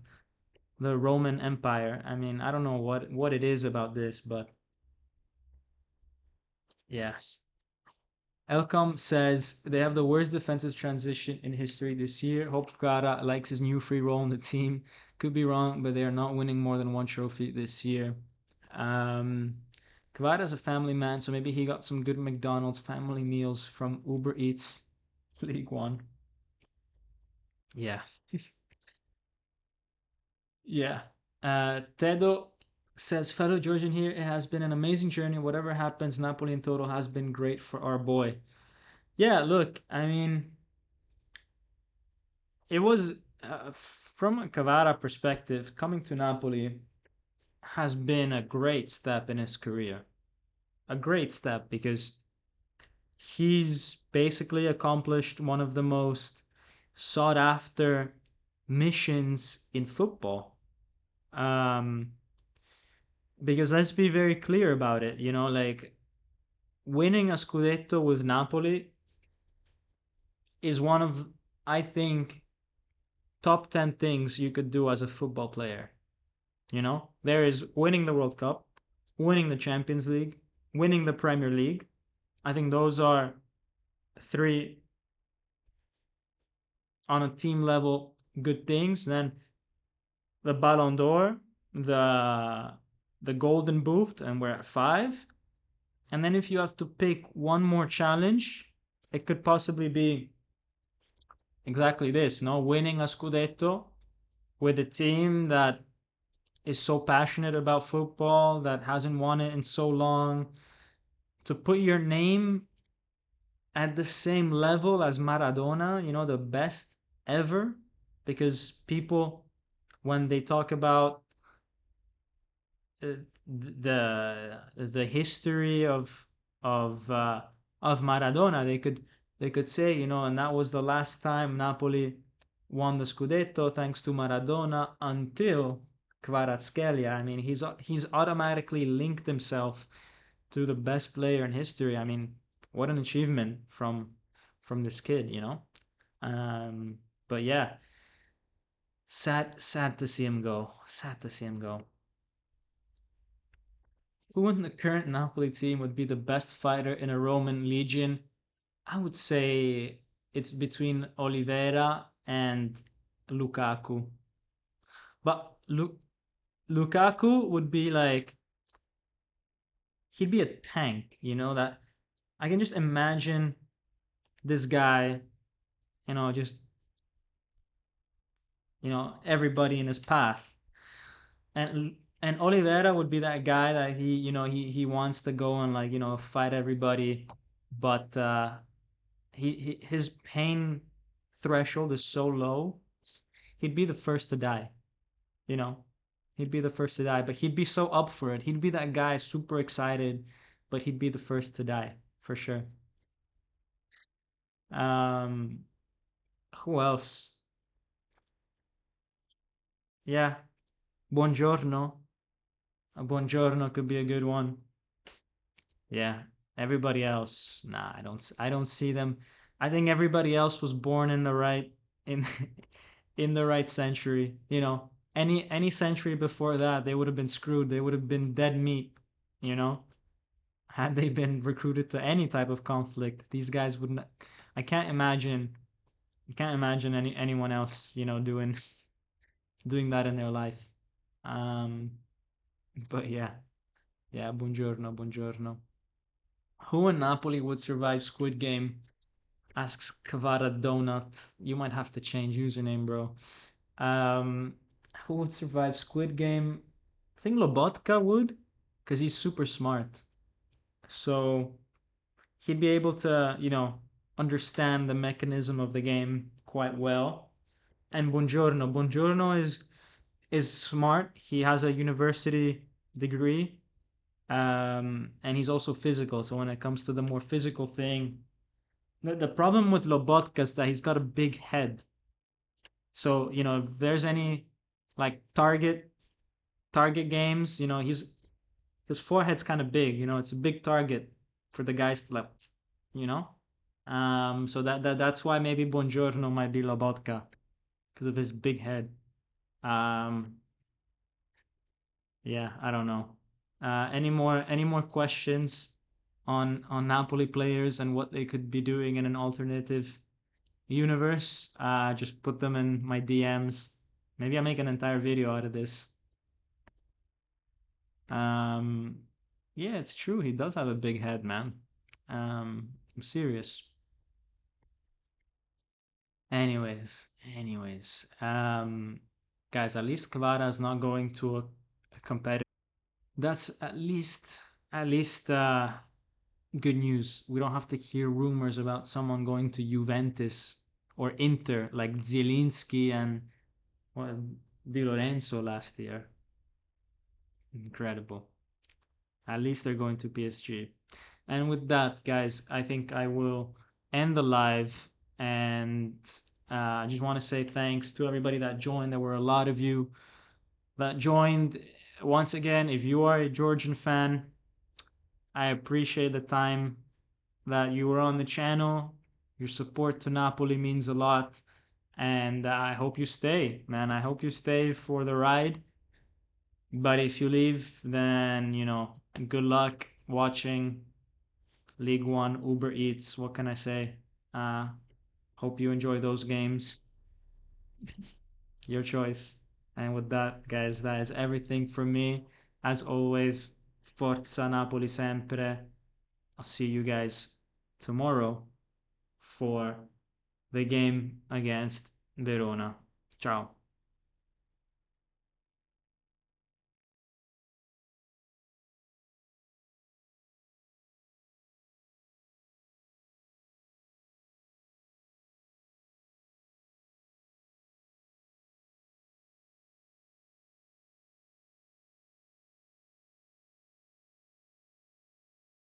Roman Empire. I mean, I don't know what it is about this, but yeah. Elcom says they have the worst defensive transition in history this year. Hope Kvara likes his new free role in the team. Could be wrong, but they are not winning more than one trophy this year. Um, Kvara's a family man, so maybe he got some good McDonald's family meals from Uber Eats League One. Yeah. Yeah. Tedo says, fellow Georgian here, it has been an amazing journey. Whatever happens, Napoli in total has been great for our boy. Yeah, look, I mean, it was from a Cavara perspective, coming to Napoli has been a great step in his career. A great step because he's basically accomplished one of the most sought after missions in football. Um, because let's be very clear about it, like winning a Scudetto with Napoli is one of, I think, top 10 things you could do as a football player. There is winning the World Cup, winning the Champions League, winning the Premier League. I think those are three on a team level good things. Then the Ballon d'Or, the the Golden Boot, and we're at five. And then if you have to pick one more challenge, it could possibly be exactly this, no? Winning a Scudetto with a team that is so passionate about football, that hasn't won it in so long, to put your name at the same level as Maradona, the best ever, because people, when they talk about uh, the history of of Maradona, they could say, and that was the last time Napoli won the Scudetto thanks to Maradona until Kvaratskhelia. I mean, he's automatically linked himself to the best player in history. I mean, what an achievement from this kid. Um, but yeah, sad to see him go. Sad to see him go. Who in the current Napoli team would be the best fighter in a Roman legion? I would say it's between Oliveira and Lukaku. But Lukaku would be like, he'd be a tank, that I can just imagine this guy, just, everybody in his path. And Oliveira would be that guy that he wants to go and like, fight everybody, but his pain threshold is so low. He'd be the first to die, you know. He'd be the first to die, but he'd be so up for it. He'd be that guy super excited, but he'd be the first to die for sure. Um, who else? Yeah, Buongiorno. Buongiorno could be a good one. Yeah, everybody else, nah, I don't see them. I think everybody else was born in the right in in the right century. Any century before that, they would have been screwed. They would have been dead meat, you know. Had they been recruited to any type of conflict, these guys wouldn't. I can't imagine. I can't imagine anyone else, doing doing that in their life. Um, but yeah, yeah. Buongiorno, buongiorno. Who in Napoli would survive Squid Game? Asks Kavara Donut. You might have to change username, bro. Um, who would survive Squid Game? I think Lobotka would, because he's super smart. So he'd be able to, understand the mechanism of the game quite well. And Buongiorno is smart. He has a university degree, and he's also physical. So when it comes to the more physical thing, the problem with Lobotka is that he's got a big head. So, if there's any like target games, his forehead's kind of big, it's a big target for the guys to like, you know? So that's why maybe Buongiorno might be Lobotka because of his big head. Um, yeah, I don't know. Any more questions on Napoli players and what they could be doing in an alternative universe? Just put them in my DMs. Maybe I'll make an entire video out of this. Um, yeah, it's true. He does have a big head, man. I'm serious. Anyways, guys, at least Kvara is not going to a competitor. That's at least good news. We don't have to hear rumors about someone going to Juventus or Inter like Zielinski and well, Di Lorenzo last year. Incredible. At least they're going to PSG. And with that, guys, I think I will end the live. And I just want to say thanks to everybody that joined. There were a lot of you that joined. Once again, if you are a Georgian fan, I appreciate the time that you were on the channel. Your support to Napoli means a lot. And I hope you stay, man. I hope you stay for the ride. But if you leave, then, good luck watching League One, Uber Eats. What can I say? Uh, hope you enjoy those games. Your choice. And with that, guys, that is everything from me. As always, Forza Napoli sempre. I'll see you guys tomorrow for the game against Verona. Ciao.